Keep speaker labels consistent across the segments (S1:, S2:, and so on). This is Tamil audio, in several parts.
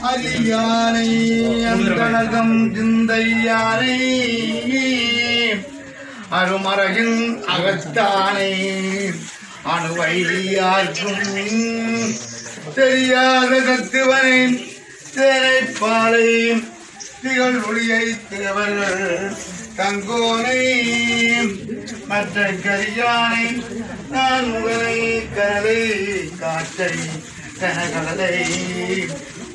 S1: அலியானை அந்தனகம் சிந்தையானை அருமரகின் அகத்தானை அணுவையாற்றும் தெரியாத தத்துவனை தேனைப்பாலை திகழ் ஒளியை தேவர்கள் தங்கோனை மற்ற கரியானை நான் முகனை கனலை காற்றை கனகலை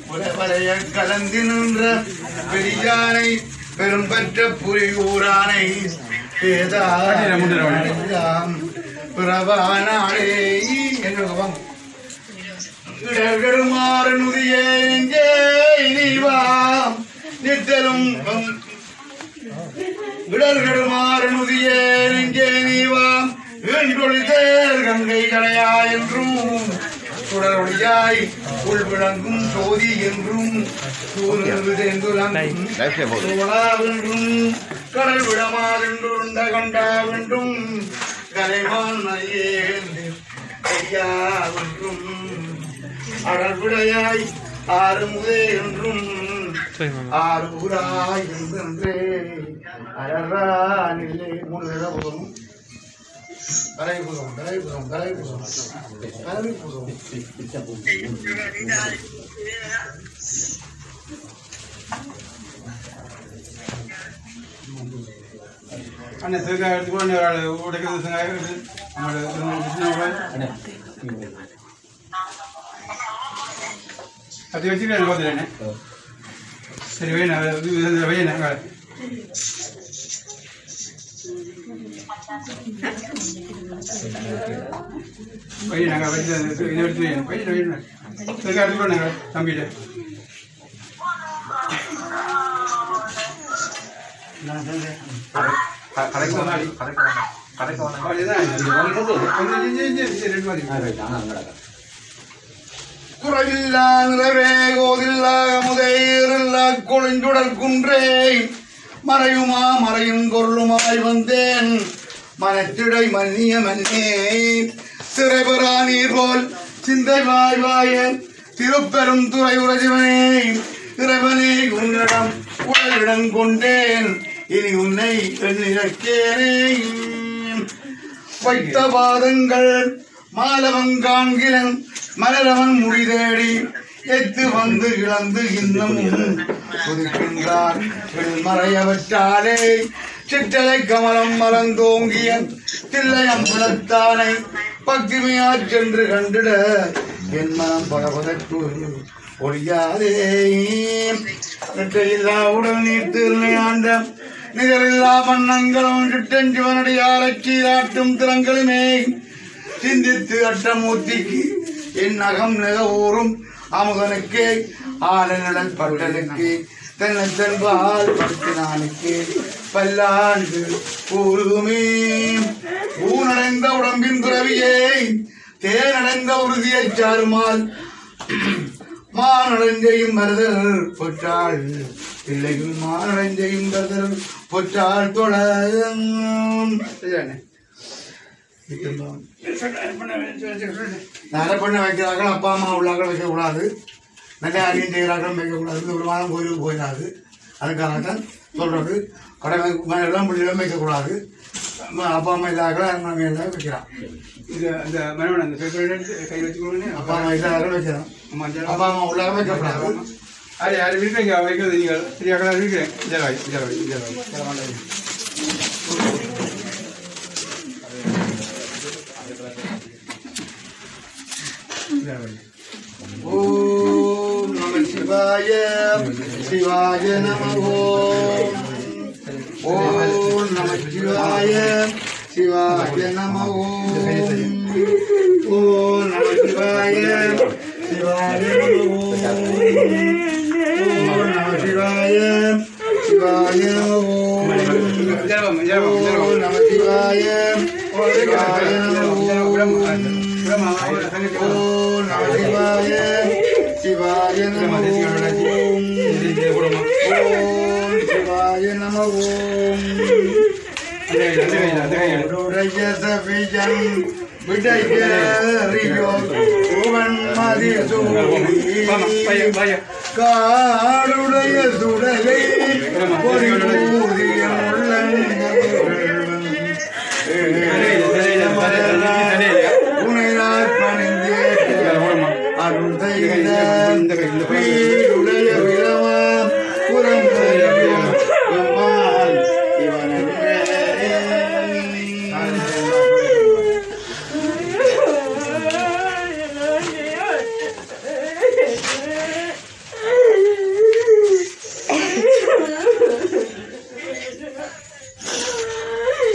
S1: உலவரைய கலந்து நின்ற பெரியானை பெரும்பற்ற புரியூரானை பிறவானானே என்னும் இடர்களுமாறனுதியே இனிவாம் நித்தலும் இடர்களுமாறனுதியே நெஞ்சே நீவாம் ஏன்றொழிதேர் கங்கை கலையா என்றும் சுடரொழியாய் உள் விளங்கும் சோதி என்றும் என்றும் கடல் விடமாதென்றுண்ட கண்டாவென்றும் கலைவான் ஐயாவென்றும் அடல் விடையாய் ஆறுமுதே என்றும் ஆரூராய் என்றே அழகானிலே மூணு தடவை போகணும். தலைப்புறம் தலைப்புறம் தலைப்புறம் தலைப்புறம் அண்ணே சிறுக்காய் எடுத்துக்கொண்டு உடைக்கிறது அது வச்சுக்கிறேன் பார்த்துட்டேண்ணே. சரி வேணா வையண்ணே பையன் நாங்கள் வச்சு இதை எடுத்து வையணும் பையன் வையணும் சிறுக்காய் எடுத்துக்கோ நாங்கள் தம்பிட்டு குறைவில்லா நிலவே கோதில்லா முதேரில்லா கொழிஞ்சுடல் குன்றே மறையுமா மறையும் பொருளுமாய் வந்தேன் மனத்திடை மன்னிய மன்னே சிறைபெறா நீர் போல் சிந்தை வாய் வாய திருப்பெரும் துறை உறஜிவனே இறைவனே உன்னிடம் உடலிடம் கொண்டேன் இனி உன்னை எண்ணிறக்கேனே வைத்த பாதங்கள் மாலவன் காண்கிறன் மலரவன் முடி தேடி எத்து வந்து இழந்து இன்னமும் புதுக்கின்றார் மறையவற்றாலே சிற்றலை கமலம் மலர்ந்தோங்கிய தில்லையம் புலத்தானை பக்திமையா சென்று கண்டிட என் மனம் பலவதற்கு ஒழியாதே நெற்றையில்லா உடல் நீர் திருமையாண்ட நிகரில்லா வண்ணங்களும் சிற்றஞ்சுவனடியாரச் சீராட்டும் திறங்களுமே சிந்தித்து அட்டமூர்த்திக்கு என் அகம் நிக ஊறும் அமுதனுக்கு ஆலநிழல் பட்டலுக்கு தென்னென்பால் படுத்தினானுக்கு பல்லாண்டு கூறுமே ஊனடைந்த உடம்பின் துறவியே தேனடைந்த உறுதியை சாருமால் மானடைஞ்சையும் மருதல் பொற்றாள் பிள்ளைகள் மானடைஞ்சையும் மருதல் பொற்றாள் தொழ நிறைய பண்ண வைக்கிறார்கள் அப்பா அம்மா உள்ளாக்கள் வைக்கக்கூடாது நல்ல அறியும் செய்கிறார்கள் வைக்கக்கூடாது ஒரு மாதம் கோயிலுக்கு போயிடாது அதுக்காகத்தான் சொல்கிறது கடமை எல்லாம் பிள்ளைகளும் வைக்கக்கூடாது அப்பா அம்மா இல்லாக்கள் நம்ம எல்லாம் வைக்கிறான் இது அந்த மனவன் அந்த கை வச்சுக்கோங்க அப்பா அம்மா இல்லாக்கள் வைக்கிறான் அப்பா அம்மா உள்ளாக வைக்கக்கூடாது அது யார் வீட்டுக்கு வைக்கிறது நீங்கள் சரியாக இருக்கிறேன் ஜலவாய் ஜலவாய் ஜலவாய் ஓம் நம சிவாய சிவாய நம ஓம் நம சிவாய சிவாய நம ஓம் நம சிவாய சிவாய நம ஓம் நம சிவாய சிவாய நம ஓம் நம சிவாய சிவாய நம शिवाय नमः ओम शिवाय नमः ओम காடுடைய சுடலை உனையார் பணிந்தே அருள் செய்த வீடுடைய விரமாம் புறம்பெருமாள் இவனே.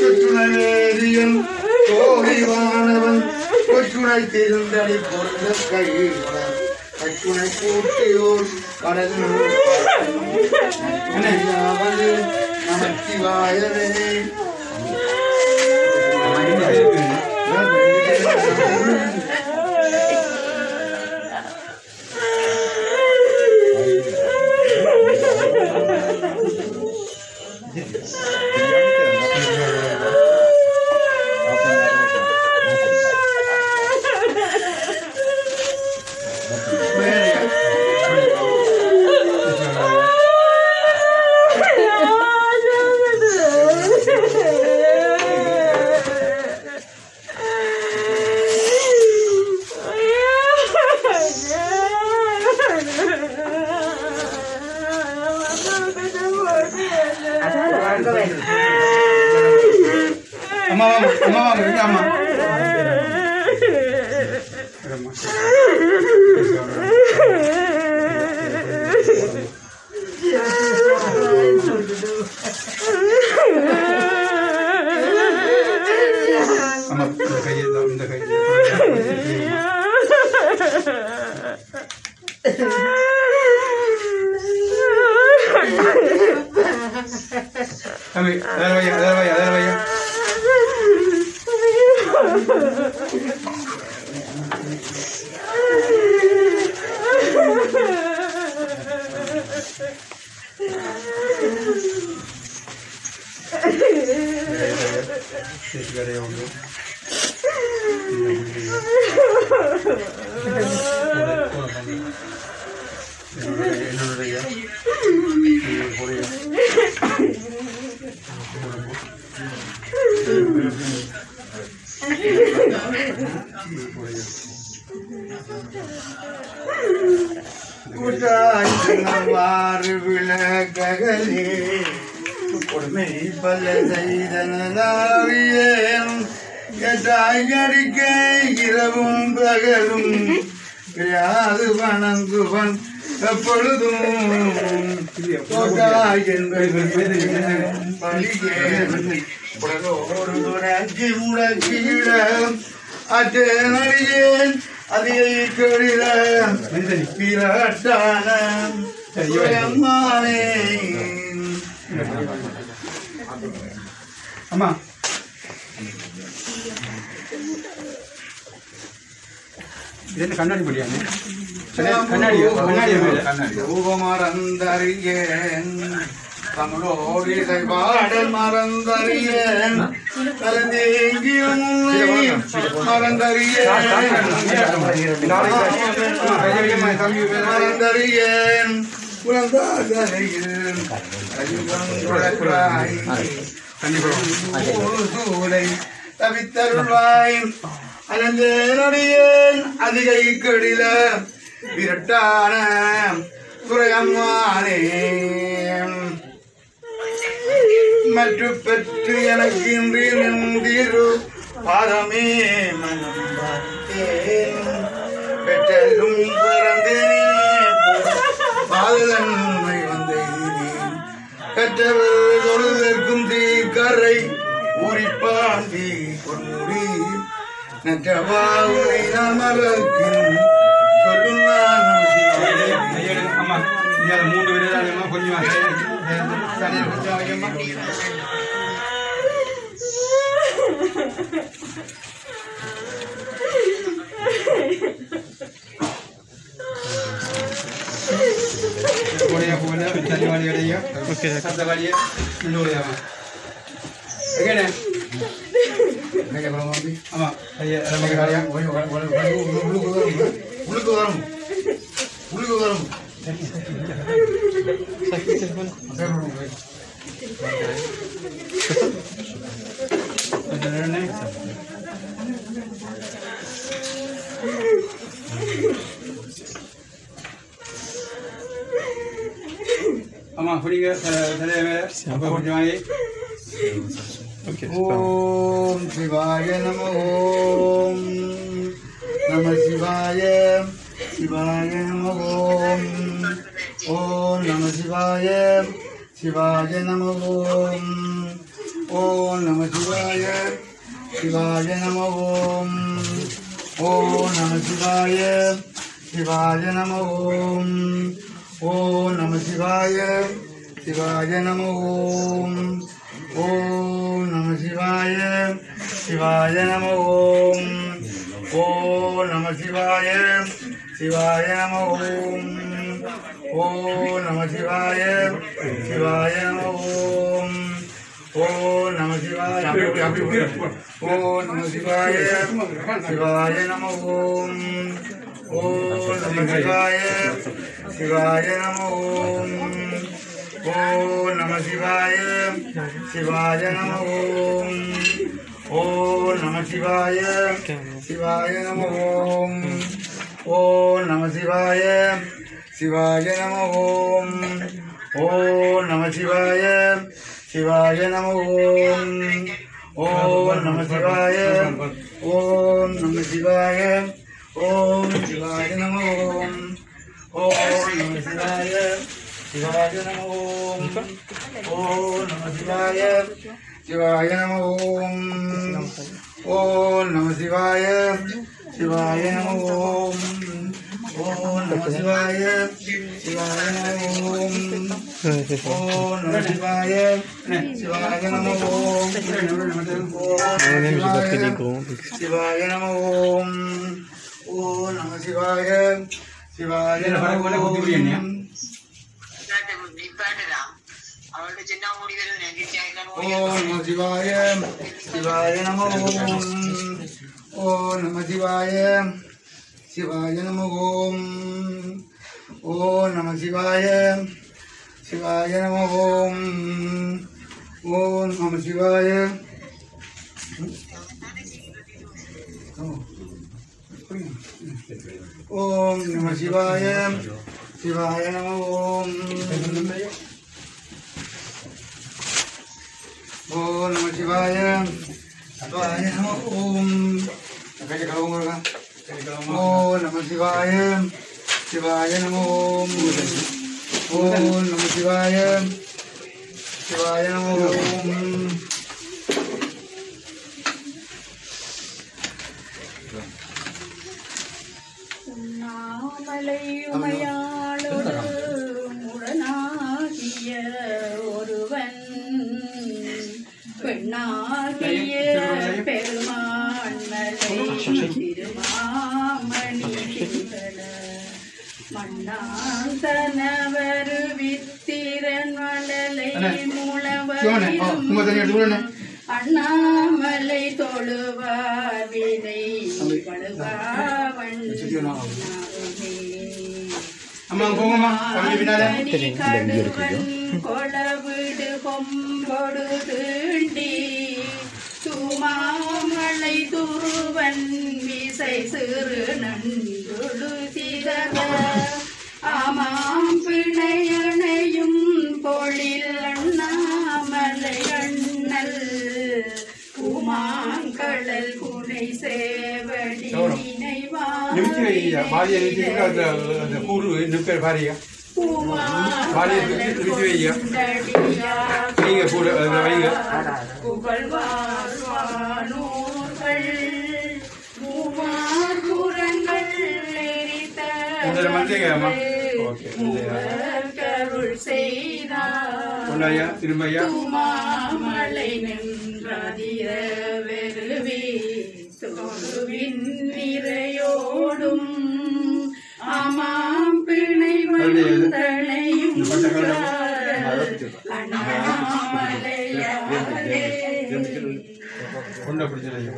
S1: சுற்றுணவேதியன் கோடிவானவன் கொச்சுனை திருந்தடி பொருந்த கையில் கச்சுனை கூட்டியோர் கடலில் நமச்சிவாயவே. விளக்ககளே கொடுமை பல செய்தனாவியேன் அடிக்க இரவும் பகலும் கிடையாது வணங்குவன் எப்பொழுதும் அஞ்சு முடக்கிட அச்சேன் அதிகை கடித விராட்டான அம்மானே. அம்மா
S2: இது கண்ணாடி படியானே
S1: மறந்தறியேன் தமிழோடி பாடல் மறந்தறியேன் மறந்தறியேன் தவித்தருள்வாய் அலந்தேனடியேன் அதிகை கடில விரட்டான துறையம்மானே. மற்ற பெற்று எனக்கு இன்றி நின்றிரு பாதமே மனம் பார்த்தேன் பெற்றலும் பிறந்தேன் பாதலன்மை வந்தேன் கற்றவர் தொழுதற்கும் தீக்கரை ஊறிப்பாண்டி கொன்முடி நற்றவாவுரை நமரக்கின் சொல்லும்
S2: அம்மா மூன்று பேர் கொஞ்சம் Oke,
S1: கையை பழம் வாங்கி
S2: ஆமாம் ஐயா நமக்கு காரியம்
S1: உள்ளுக்கு வரும் உள்ளுக்கு வரும்
S2: ஆமாம் புரியுங்க தலைவர் அப்போ கொஞ்சம் வாங்கி
S1: ஓம் சிவாய நம ஓம் நம சிவாய சிவாய நம ஓம் ஓம் நம சிவாய சிவாய நம ஓம் ஓம் நம சிவாய சிவாய நம ஓம் ஓம் நம சிவாய சிவாய நம ஓம் ஓம் நம சிவாய சிவாய நம ஓம் ஓம் நம சிவாய சிவாய நம ஓம் ஓம் நம சிவாய சிவாய நம ஓம் ஓம் நம சிவாய சிவாய நம ஓம் ஓம் நம சிவாய ஓம் நம சிவாய சிவாய நம ஓம் ஓம் நம சிவாய சிவாய நம ஓம் ஓம் நம சிவாய சிவாய நம ஓம் ஓம் நம சிவாய சிவாய நம ஓம் ஓம் நம சிவாய சிவாய நம ஓம் ஓம் நம சிவாய சிவாய நம ஓம் ஓம் நம சிவாய ஓம் நம சிவாய ஓம் சிவாய நம ஓம் ஓம் நம சிவாய சிவாய நம ஓம் ஓம் நம சிவாய சிவாய நம ஓம் ஓம் நம சிவாய சிவாய நம ஓம் ஓம் நம சிவாய சிவாய நம ஓம் ஓம் நம சிவாய சிவாய நம ஓம் சிவாய நம ஓம் ஓம் நம சிவாய சிவாய நம ஓம் ஓம் நம சிவாய சிவாய நம ஓம் ஓம் நம சிவாய சிவாய நம ஓம் ஓம் நம சிவாய சிவாய நம ஓம் ஓம் நம சிவாய ஓம் நம சிவாய சிவாய நம ஓம் ஓம் நம சிவாய சிவாய நம ஓம் ஓம் நம சிவாய சிவாய நம ஓம் ஓம் நம சிவாய சிவாய நம ஓம்
S3: உண்ணாமலையுமையாளோடு முரணாகிய ஒருவன் பெண்ணாகிய பெருமான்மலை திருமாமணி மண்ணால் தனவர் வித்திரன் வளலை மூலவரிலும் அண்ணாமலை தொழுவார் வினை கொளவிடு கொம்பொடு தீண்டி தூமாமலை துருவன் விசை சிறு நன்றுழு சிதற ஆமாம் பிணையணையும் பொழில் அண்ணாமலை அண்ணல் உமாங்கடல் குனை சேவடி மாமலை நின்றதிர வெறுவி தோடுவின் நிறையோடும் ஆமாம் பிணை வந்தனையும் அண்ணாமலையாரே
S2: கொண்ட பிடிச்சலையா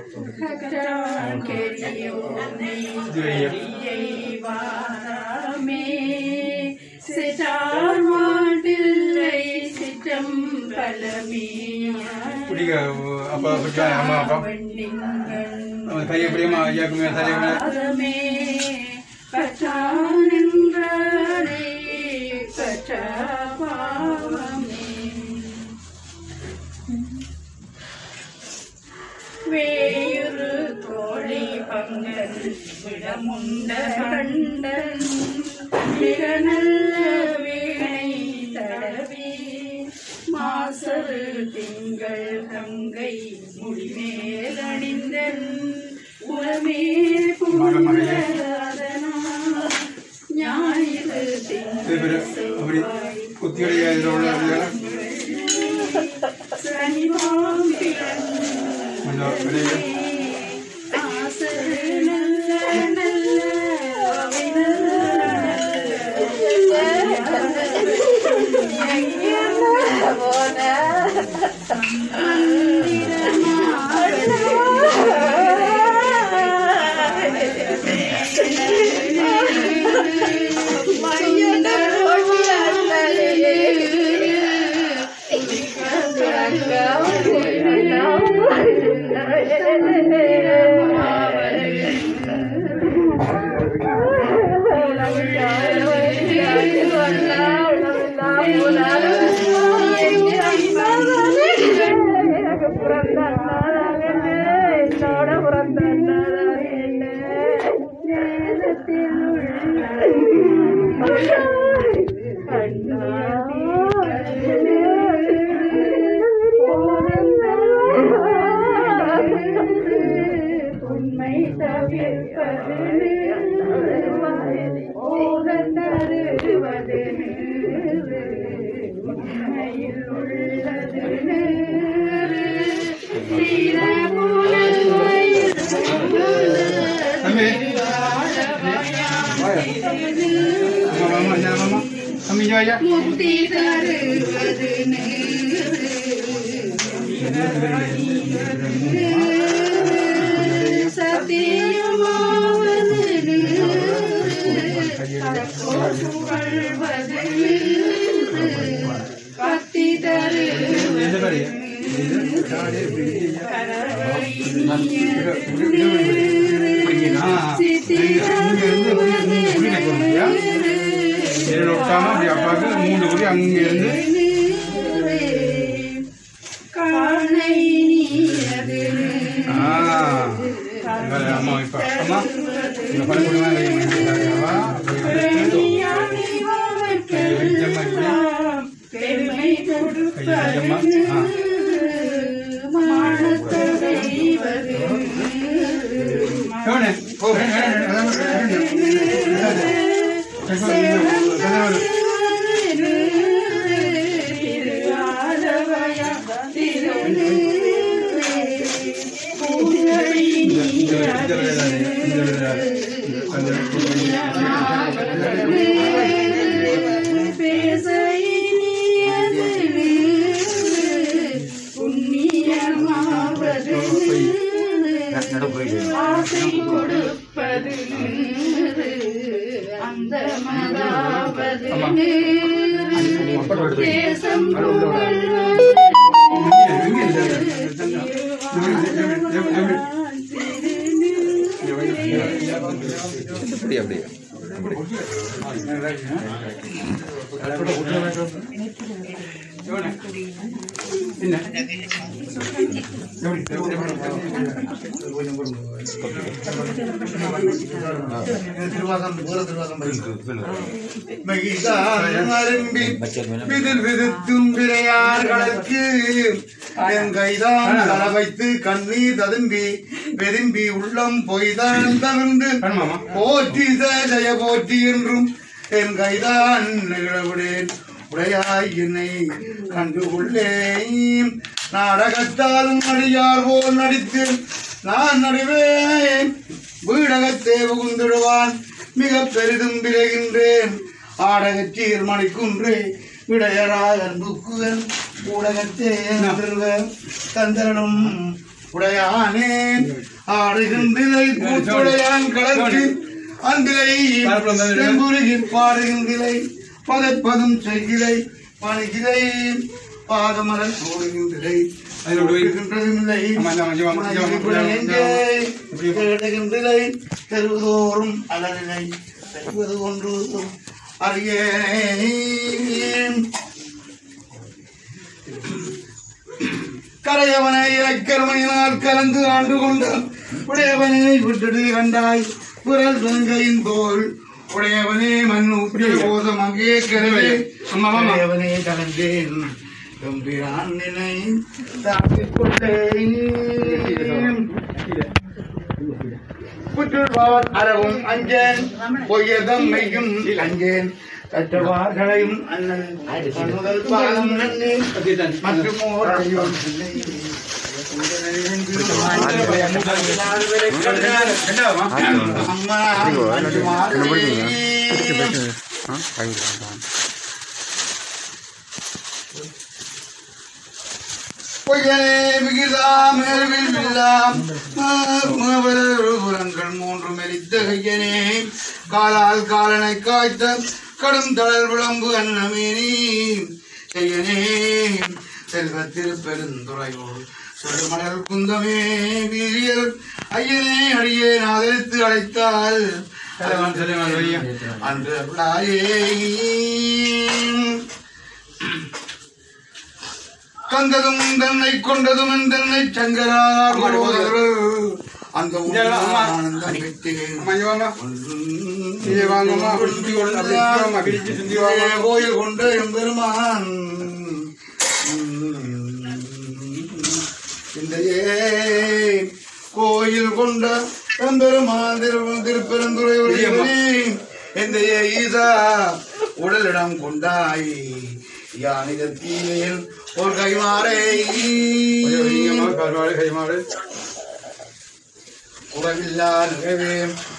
S2: பிடிக்க அப்பா பிடிச்சா அம்மா அப்பா கையை பிடிக்குமா ஐயாக்குமே தலையுமே
S3: வேயுரு தோழி பங்கன் விடமுண்ட கண்டன் மிக நல்ல வீணை தடவி மாசரு திங்கள் கங்கை முடிமேல் அணிந்தன் உளமே புகழதனா ஞாயிறு திங்கள் சனிவாம் முக்தி தருவது சத்தியமாவது பக்தி தருவது
S2: அப்பாவுக்கு 3 கோடி அங்கிருந்து அம்மா இப்ப அம்மா இந்த பணம் கொடுங்க
S1: வைத்து கண்ணீர் ததும்பி பெரும்பி உள்ளம் பொய்தான் தவிர்ந்து போற்றி ஜெய போற்றி என்றும் என் கைதான் நிகழவுடேன் உடையாய் என்னை கண்டு உள்ளேன் நாடகத்தாலும் அடியார் போல் நடித்து நான் நடுவேன் வீடகத்தே புகுந்துடுவான் மிக பெரிதும் விளைகின்றேன் ஆடகச்சீர் மணிக்குன்றே விடையராக அன்புக்குவன் ஊடகத்தே கந்தரனும் உடையானே ஆடுகின்றிலை கூத்துடையான் கடற்கு அன்பிலை செம்புருகி பாடுகின்றிலை பதைப்பதும் செய்கிலை பணிகிலை பாதமலர் போடுகின்றிலை தெருதோறும் அலரிலை செய்வது ஒன்று அறியேன் கரையவனை இலக்கரமையினால் கலந்து ஆண்டு கொண்ட உடையவனை விட்டுடு கண்டாய் குரல் தங்கையின் தோல் உடையவனே மண் ஊற்றிய போதும் அங்கே கரவே உடையவனே கலந்தேன் எம்பிரான் நினை தாக்கிக் கொண்டேன் புற்றுவார் அறவும் அஞ்சேன் பொய்யதம் மெய்யும் அஞ்சேன் கற்றவார்களையும் அண்ணன் முதல் பாதம் நன்னே மற்றும் பொய்யனே விகிதாம் மேல்வில் வில்லாம் புறங்கள் மூன்று மெலித்த கையனே காலால் காலனை காய்த்த கடும் தளல் விளம்பு அன்னமேனி கையனே செல்வத்தில் பெருந்துறையோடு சொல்லுமலர் குந்தமே வீரியர் ஐயனே அடியே ஆதரித்து அழைத்தால் அன்று கந்ததும் தன்னை கொண்டதும் தன்னை சங்கரார் அந்த கோயில் கொண்ட எம்பெருமான் கோயில் கொண்ட எம்பெருமான் திருப்பெருந்துறை எந்த ஈசா உடலிடம் கொண்டாய் யானிதத்தீன் ஒரு கைமாறை உறவில்லா நிகழ்வே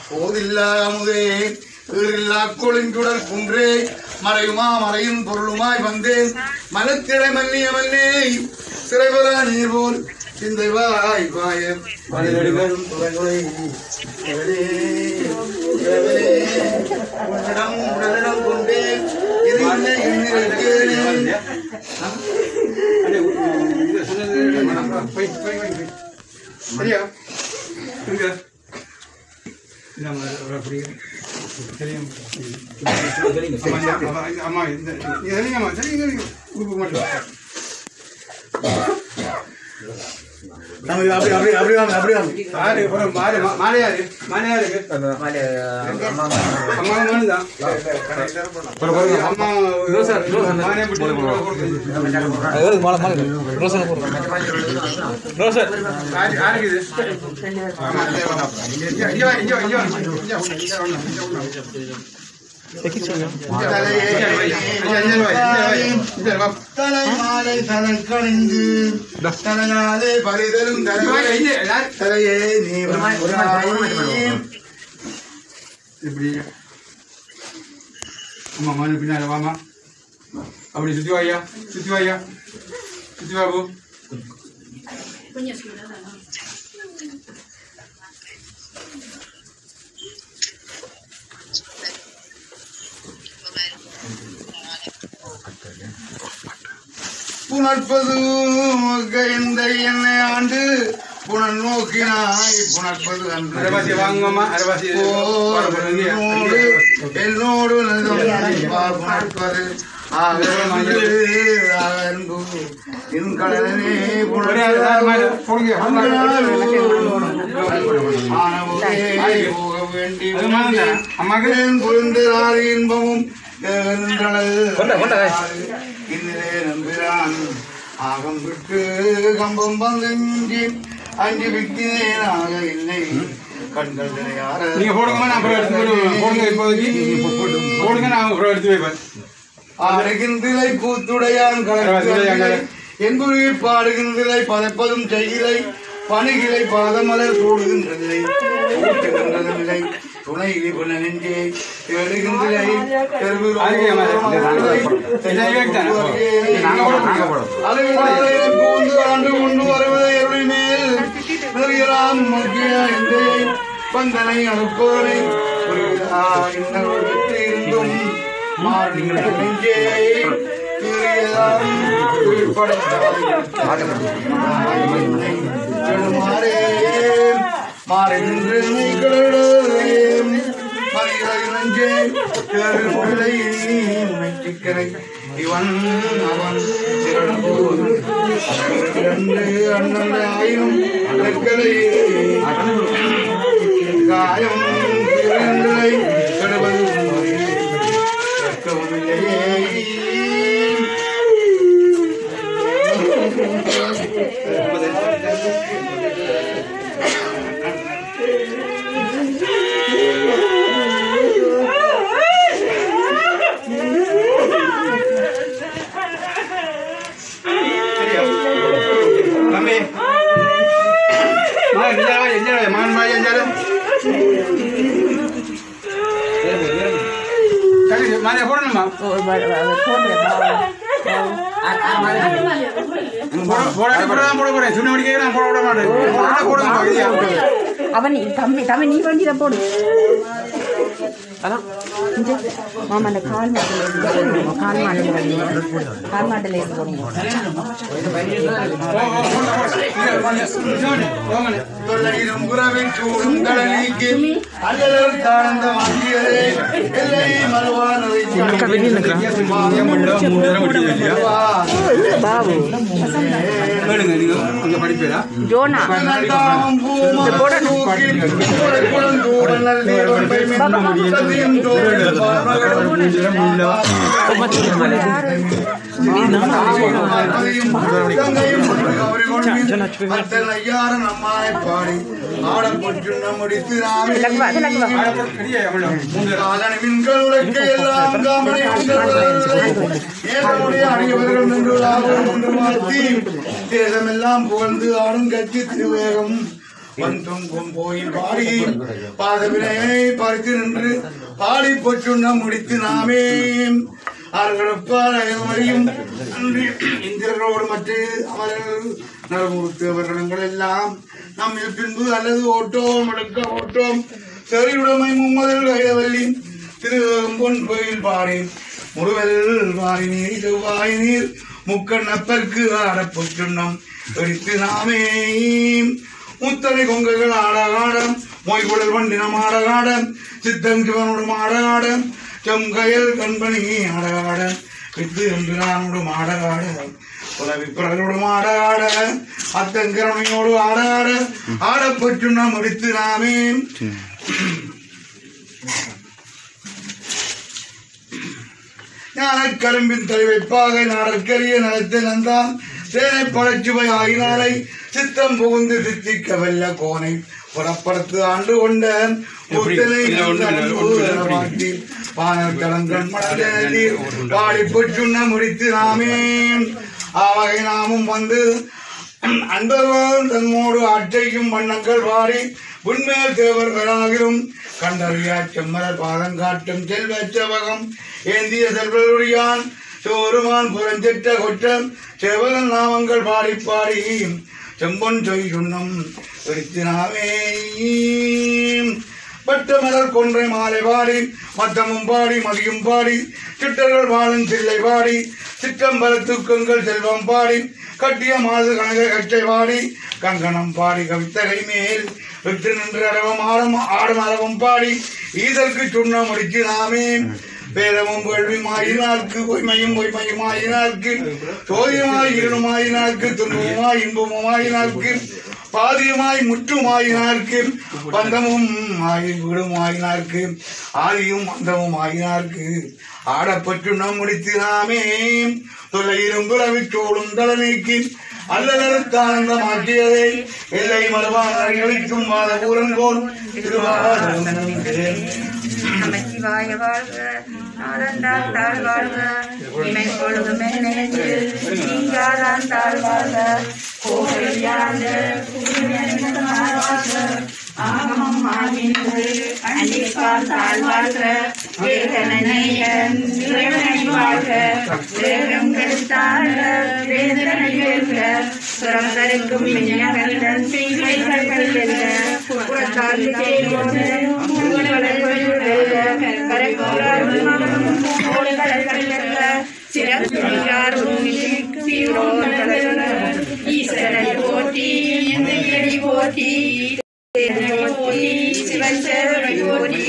S1: போதில்லா முதே ஈரில்லா கொளின்குடல் குன்றே மறையுமா மறையும் பொருளுமாய் வந்தேன் மனத்திடை மல்லிய மல்லே சிறைபெற நீர் போல் சிந்தை வாய் பாய உன்னிடம் உடலிடம் கொண்டேன் தலைமாலை தலை கணிந்து தலையாலே பரிதலும் தலையே நீ
S2: இப்படி அம்மா மணி பின்னால வாமா அப்படி சுத்தி வாயா சுத்தி வாயா சுத்தி வாபு
S1: புணர்ப்பது இந்த என்னை ஆண்டு புனல் நோக்கினாய் புணர்ப்பது
S2: அரவாசி வாங்குமா அரவாசி
S1: என்னோடு புணர்ப்பது என் கடலே போக வேண்டி மகன் புரிந்தார் இன்பமும் நம்பிரான் ஆகம் விட்டு கம்பம் வந்தஞ்சி அஞ்சு விக்கினேனாக இல்லை கண்கள்
S2: நீங்க போடுங்க நான் அப்புறம் எடுத்து போடுங்க இப்போதைக்கு போடுங்க நான் அப்புறம் எடுத்து வைப்பேன்
S1: ஆடுகின்றிலை கூத்துடையான் கலந்து என்புரி பாடுகின்றிலை பதைப்பதும் செய்கிலை பணிகிலை பாதமலர் சூடுகின்றதில்லை ஊட்டுகின்றதில்லை துணை புன நெஞ்சே எழுகின்றிலை பூந்து ஆண்டு கொண்டு வருவதை மேல் அறியலாம் மகிழ எந்தை பந்தனை அனுப்போனை இருந்தும் மாறி நின்று இவன் அவன் அண்ணன் ஆயிரம் காயம் கடுவது
S2: mana pun nama. Boleh. Sudah mesti kita boleh mana. Boleh bagi dia.
S4: Apa ni? Kami ni pun tidak boleh. Anak, mama nak kawan macam ni. Kawan macam ni boleh.
S1: தொல்லையிலும் குறவின் சூடும் கடலிக்கு அல்லல் தாழ்ந்த வாங்கியதே எல்லை மறுவானதை
S4: பாபு
S2: அங்க படிப்பேரா
S4: ஜோனா
S1: பாடி ஆடப்பட்டு நம்முடித்து தேசமெல்லாம் புகழ்ந்து ஆடும் கட்சி திருவேகம் வந்தும் கோயில் பாடி பாதவினையை பார்த்து நின்று பாடி பொற்றுண்ண முடித்து நாமே ஆறுகளும் இந்திரர்களோடு மற்ற அவர்கள் நலமுறுத்து அவர்கள் எல்லாம் நம்மில் பின்பு அல்லது ஓட்டோம் எடுக்க ஓட்டோம் செறியுடைமை மும்மதில் கைதவல்லி திருவம்பொன் கோயில் பாடி முருவல் வாரி நீர் செவ்வாய் நீர் முக்கண்ணப்பற்கு ஆடப்பொற்றுண்ணம் எடுத்து நாமே முத்தனை கொங்கைகள் ஆடாடம் மொய்குழல் வண்டினம் ஆடாடம் சித்தம் சிவனோடு ஆடாடம் செங்கயல் கண்பணி ஆடாட வித்து எம்பிரானோடு ஆடாட உலவி பிறரோடு ஆடாட அத்தங்கரணையோடு ஆடாட ஆடப்பட்டு நாம் அடித்து நாமே ஞானக்கரும்பின் தலைவைப்பாக நாடற்கரிய நலத்தை நந்தான் தேனை பழச்சுவை ஆகினாலை சித்தம் புகுந்து சித்திக்க வெல்ல கோனை புறப்படுத்து ஆண்டு கொண்ட பாடி பொற்றுண்ண முடித்து நாமே ஆவகை நாமும் வந்து அன்பர்கள் தன்னோடு ஆட்சைக்கும் வண்ணங்கள் பாடி உண்மையில் தேவர்களாகிலும் கண்டறியா செம்மலர் பாதம் காட்டும் செல்வ செவகம் ஏந்திய செல்வருடையான் சோருமான் புறஞ்செற்ற கொற்றம் செவகன் நாமங்கள் பாடி பாடி செம்பொன் சொன்னம் எடுத்தினாவே பட்ட மலர் கொன்றை மாலை பாடி மத்தமும் பாடி மதியும் பாடி சிட்டர்கள் வாழும் சில்லை பாடி சிற்றம்பலத்துக்கங்கள் செல்வம் பாடி கட்டிய மாது கனக கச்சை பாடி கங்கணம் பாடி கவித்தகை மேல் விட்டு நின்று அரவம் ஆடும் அரவம் பாடி ஈதற்கு சுண்ணம் முடிச்சு நாமே வேதமும் வேள்வியுமாயினார்க்கு பொய்மையுமாயினார்க்கு சோதியமாய் இருளுமாயினார்க்கு துன்பமுமாய் இன்பமுமாயினார்க்கு பாதியுமாய் முற்றுமாயினார்க்கு பந்தமும் விடுமாயினார்க்கு ஆதியும் அந்தமும் ஆயினார்க்கு ஆடப்பட்டு நாம் முடித்து நாமே தொல்லையிலும் புறவிச்சோடும் தலைமைக்கு அல்லதானந்தமாக்கியதை எல்லை மறுவான அளிக்கும் வாதபூரன் போல்
S4: நமச்சிவாய வாழ்க நாளந்தால் தாழ் வாழ்க இமை பொழுது மென்னெஞ்சில் நீங்காதான் தாழ் வாழ்க கோவையாண்ட ஆகமம் ஆகின்று அண்டிப்பால் தாழ் வாழ்க
S3: வேதனையன் இறைவனை வாழ்க வேகம் கெடுத்தாண்ட வேதனை வெல்க சுரந்தருக்கும் மின்னகந்தன் தீமைகள் வெல்க புறத்தால் தேவோடு ஈஸ்வரனை போற்றி போற்றி சிவன் சேவனை போற்றி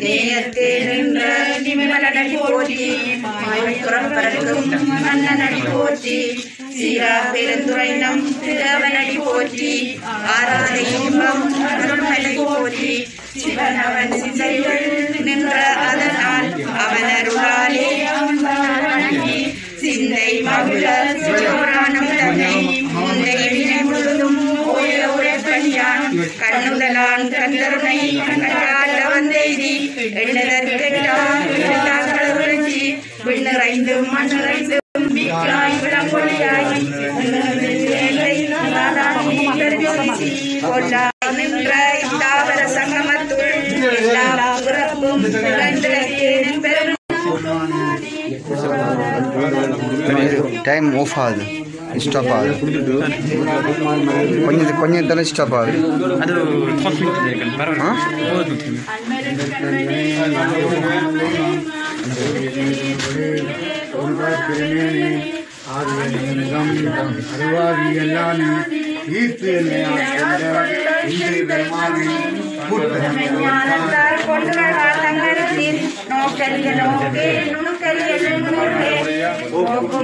S3: நேயத்தே நின்ற நிமலனை போற்றி மாயப்புறப்பரக்கும் மன்னனடி போற்றி சீரா பெருந்துரைனம் திருவனை போற்றி ஆராதை இன்பம் அருள்மலை போற்றி சிவன் அவன் சிந்தைகள் நின்ற அதனால் அவன் அருளாலே வணங்கி சிந்தை மகிழ சிவபுராணம் தன்னை முந்தை வினை முழுதும் ஓய உரைப்பணியான் கண்ணுதலான் கந்தருணை கண்டால் வந்தெய்தி எண்ணதற்கெட்டான் விழுச்சி விண்ணிறைந்து மண்ணிறைந்து மிக்காய் விளம்பொழியாய் நின்ற தாவர சங்கமத்துள் எல்லா பிறப்பும் பெரும்
S5: டைம் ஆஃப் ஆகுது ஸ்டாப் ஆகுது கொஞ்சம் தானே ஸ்டாப் ஆகுது
S6: அது 30 minutes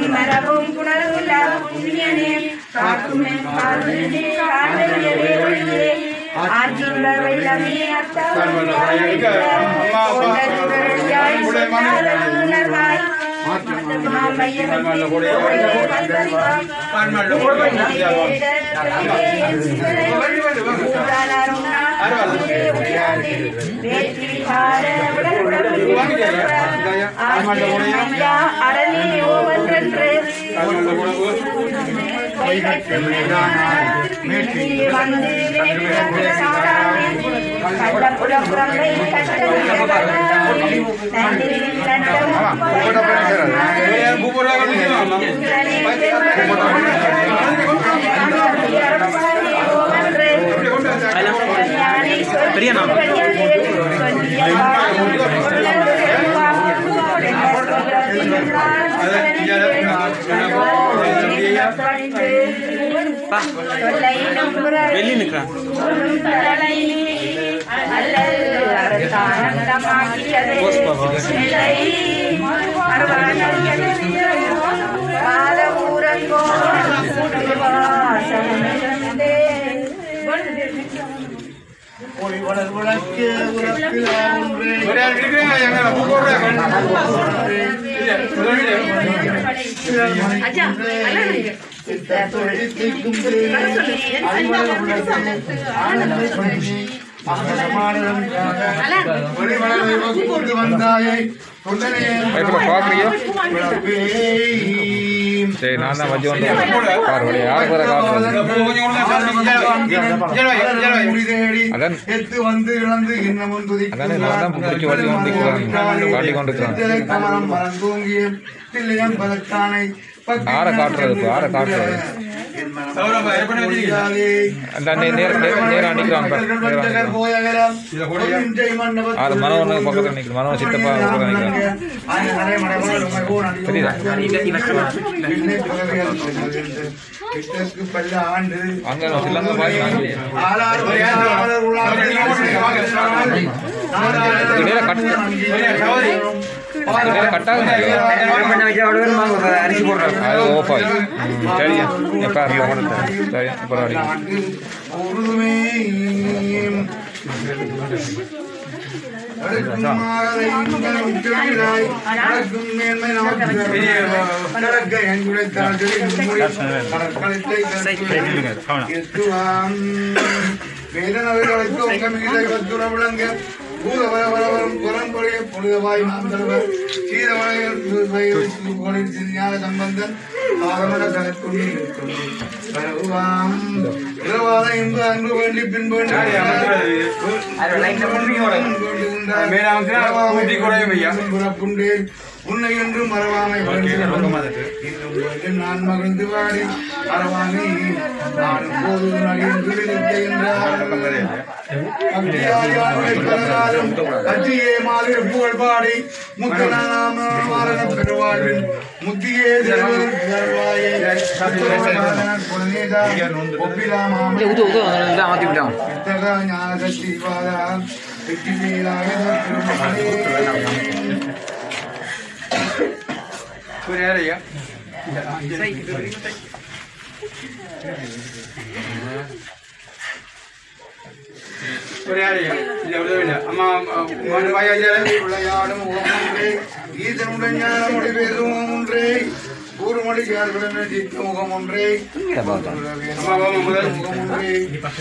S3: மரபும் குணரும்
S6: பெரிய நாள் வெளியே நிற்கிறான்
S2: சரி நான் தான் வச்சு வந்து கார் வழி யாருக்கு வர கார் அதான் அதானே நான் தான் பிடிச்சி வச்சு வந்து காட்டி கொண்டு ஆரை காட்டுறது இப்போ ஆரை காட்டுறது அந்த நேரம் அடிக்கிறான் அது மனவன பக்கத்தில் நிற்கிறேன் மனவன் சித்தப்பா நிற்கிறேன் தெரியுதா அங்கே சிலங்க பாய் கட்டாக
S6: அரிசி போடுறாங்க
S2: அது ஓப்பாய் சரியா எப்போ சரி பரவாயில்ல
S1: பூதவரவரம் புறம்பொழிய புனிதவாய் மாந்தவர் சீரவளையில் ஞான சம்பந்தன் ஆரமண தனக்குள்ளி இரவாத இன்ப அன்பு வேண்டி பின்பு புறப்புண்டேன் உன்னை என்று மறவாமை நான் மகிழ்ந்து வாடி மறவாமை நானும் போது கட்சியே மாதிரி புகழ் பாடி முத்தனாம பெருவாழ்வில் முத்தியே ஞான சக்தி பாதா வெற்றி மேலாக
S2: Kuliah ya, jauh-jauhnya. Ama mana bayar jalan?
S1: விளையாடும் முகமொன்றே ஈசனுடன் ஞான முடிவேதும் ஒன்றே கூறுமொழி யார்களுடன் ஜித்த முகம் ஒன்றே முகம் ஒன்றே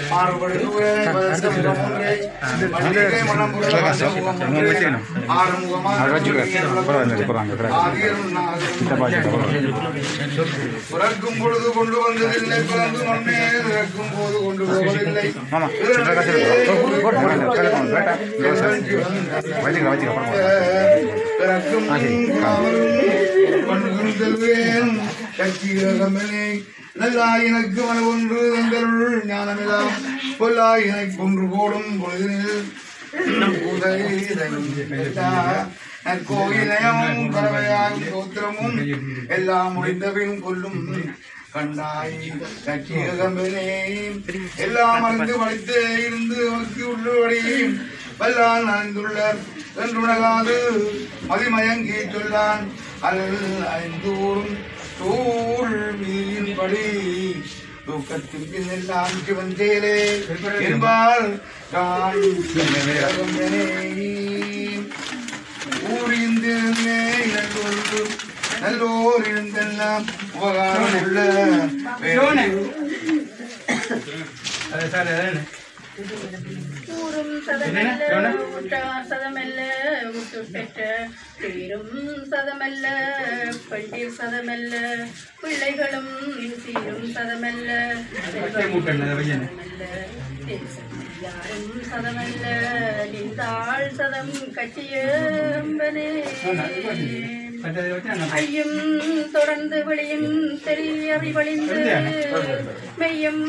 S1: மாறுபடு முகம் ஒன்றே மனிதனை மனம் முகம் ஒன்றே பிறக்கும் பொழுது கொண்டு வந்ததில்லை பிறந்து மண்ணே இறக்கும் போது கொண்டு போவதில்லை பிறக்கும் நல்லாயினக்கு மன ஒன்று தந்தருள் ஞானமிலாம் பொல்லாயினை கொன்று போடும் பொழுதினில் கோயிலையும் பறவையாகும் சோத்திரமும் எல்லாம் முடிந்தபின் கொல்லும் கண்டாய் கட்சியகம்பனே எல்லாம் அறிந்து படித்தே இருந்து நோக்கி உள்ளபடி வல்லால் நனைந்துள்ள என்றுணகாது மதிமயங்கி சொல்லான் அல்தூரும் தூள்வியின்படி தூக்கத்தின் பின் எல்லாம் சிவந்தேலே என்பார் ஊரிந்திருந்தே இழந்தொன்று நல்லோர் இருந்தெல்லாம் உபகாரம் உள்ள
S3: ஊரும் சதமல்ல ஊட்டார் சதமல்ல ஊட்டு பெற்ற பேரும் சதமல்ல பண்டீர் சதமல்ல பிள்ளைகளும் சீரும் சதமல்ல யாரும் சதமல்ல நின்றாள் சதம் கட்டியம்பனே ஐயும் தொடர்ந்து வெளியும் தெரியறி வழிந்து மெய்யும்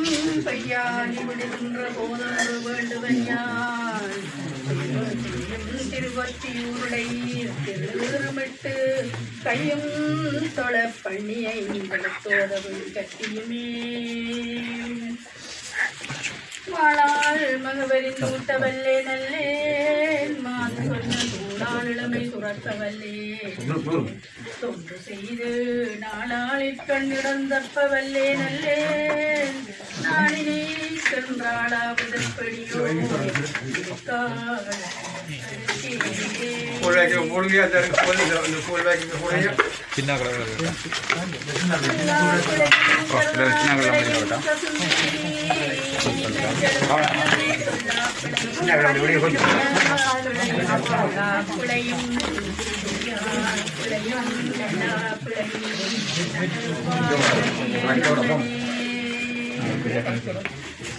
S3: பையானி விடுகின்ற போதொன்று வேண்டுவன் யான் திருவத்தியூருளை திருமிட்டு கையும் தொழ பண்ணியை தோதவும் கட்டியுமே மாளால் மகவரின் ஊட்டவல்லே நல்லேன் மாது சொன்ன சூடால் இளமை சுரக்கவல்லே தொன்று செய்து நாளாளிற் கண்ணிடந்தப்பவல்லே நல்லேன் நாளினே சென்றாளாவதற்படியோ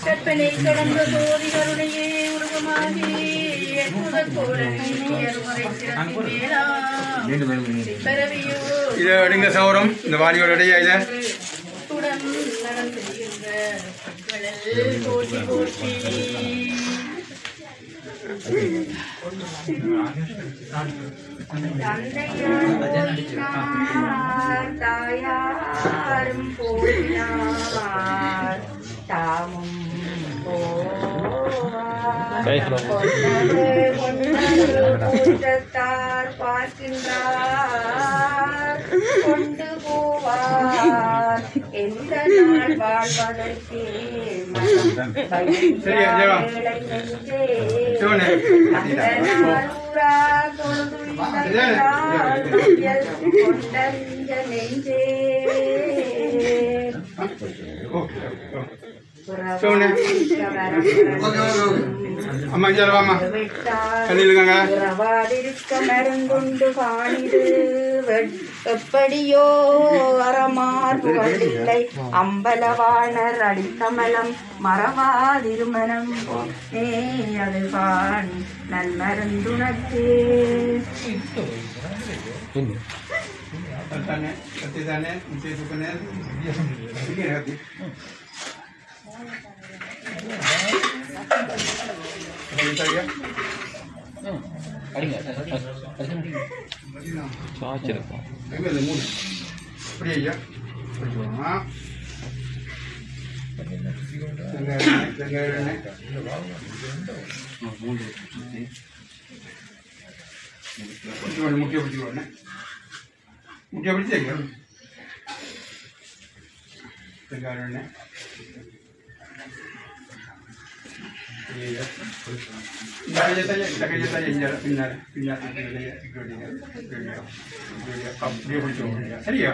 S3: கற்பனை கடந்த சோதி கருணையே உருவமாகி
S2: இது எடுங்க சௌரம் இந்த வாலியோட இடையா இதை
S3: தாயாரும் போனார் தாமும் கூட்டத்தார் பார்க்கின்றார் கொண்டு போவார் எந்த நாள் வாழ்வதற்கே நெஞ்சே
S2: Soalnya, அம்மா இங்கே வாமா கல்லிலுங்க
S4: மருந்துண்டு காணிடு எப்படியோ அறமார் புகழில்லை அம்பலவாணர் அடிக்கமலம் மறவாதிருமனம் அது காண் நன்மருந்துணக்கு
S2: தானே கத்தி தானே முக்கிய முக்கிய பிடிச்ச சரியா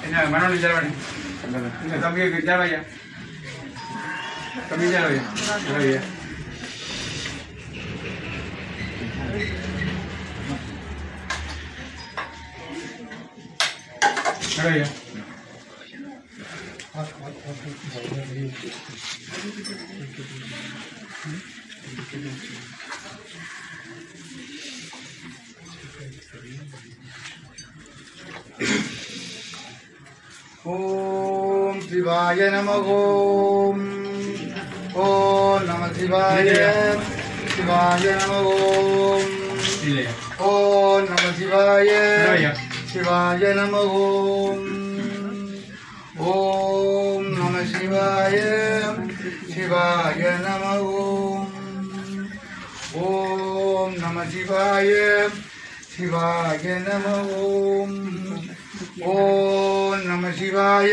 S2: என்ன மனோஜ் ஜலவாணி தம்பிக்கு ஜலவையா தம்பி ஜலவையா ஜலவையா
S1: ஓம் சிவாய நமः ஓம் நம சிவாய சிவாய நமः ஓம் நம சிவாய சிவாய நமः ஓம் நம சிவாய சிவாய நமः ஓம் நம சிவாய சிவாய நமः ஓம் நம சிவாய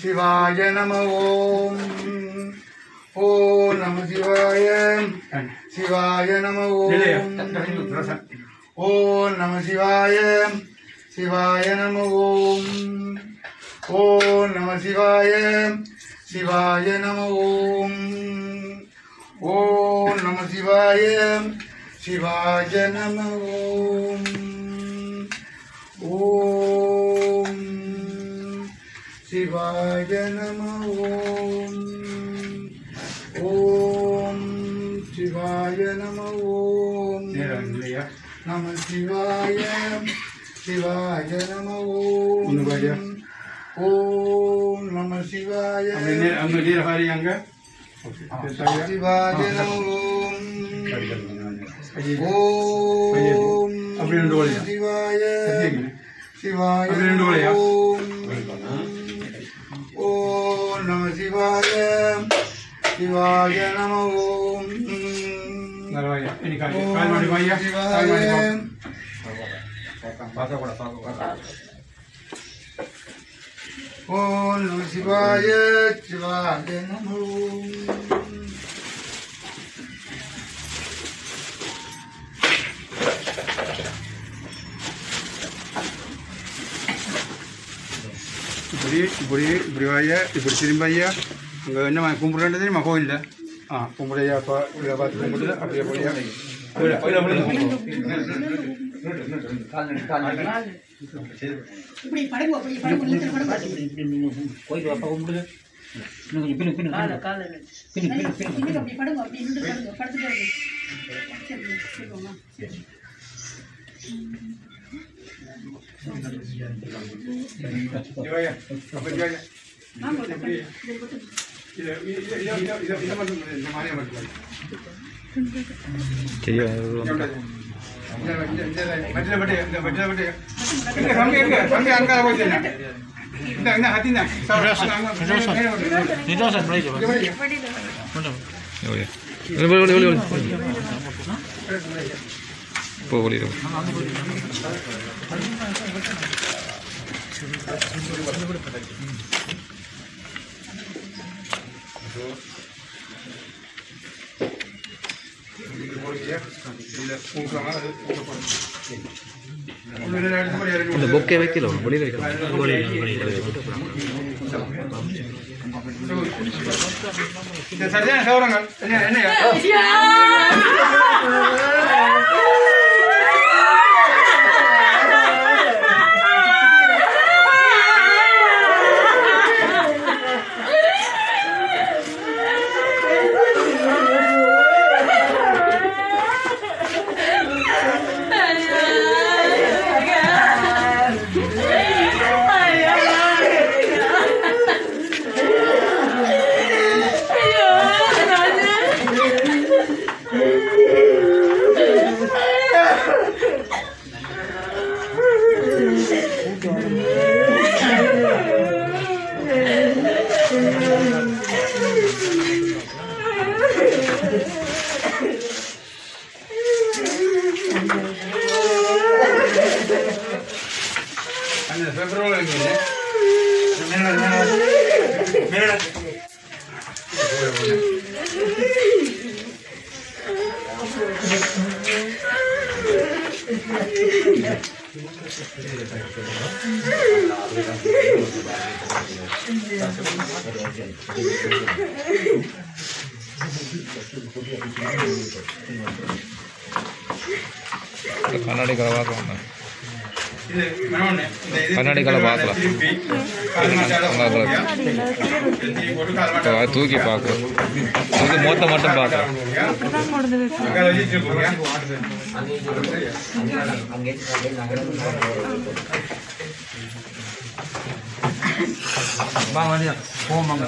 S1: சிவாய நமः ஓம் நம சிவாய சிவாய நமः ஓம் நம சிவாய சிவாய நமः ஓம் நம சிவாய சிவாய நமः ஓம் நம சிவாய சிவாய நமः ஓம் சிவாய நமः ஓம் சிவாய நமः நம சிவாய சிவாய நமः ஓம் நம சிவாய
S2: அங்க நீர் ஹாரி அங்க
S1: சிவாய நமः ஓம் சிவாய சிவாய ஓம் நம சிவாய சிவாய நமः ஓம் நம சிவாய சிவாய நமः
S2: இப்படி வாயா இப்படி திரும்ப ஐயா அங்கே என்ன கும்பிட்றது தெரியுமா கோயிலில் கும்பிடையா இதை பார்த்து கும்பிட்டு அப்படியே போடியா இல்லை கொடுக்குறாங்க அது கொடுக்கப்படும்.
S6: இந்த பொக்கே வைக்கலாம் வெளியில் வைக்கலாம்.
S2: இந்த சரியான சௌரங்கள் என்ன
S6: கண்ணாடி கலை பார்க்கலாம்.
S2: இது மனோண்ணே
S6: கண்ணாடி கலை பார்க்கலாம். தூக்கி பார்க்கலாம். இது மொத்த மட்டும் பார்க்கலாம். வாங்க போவாங்க.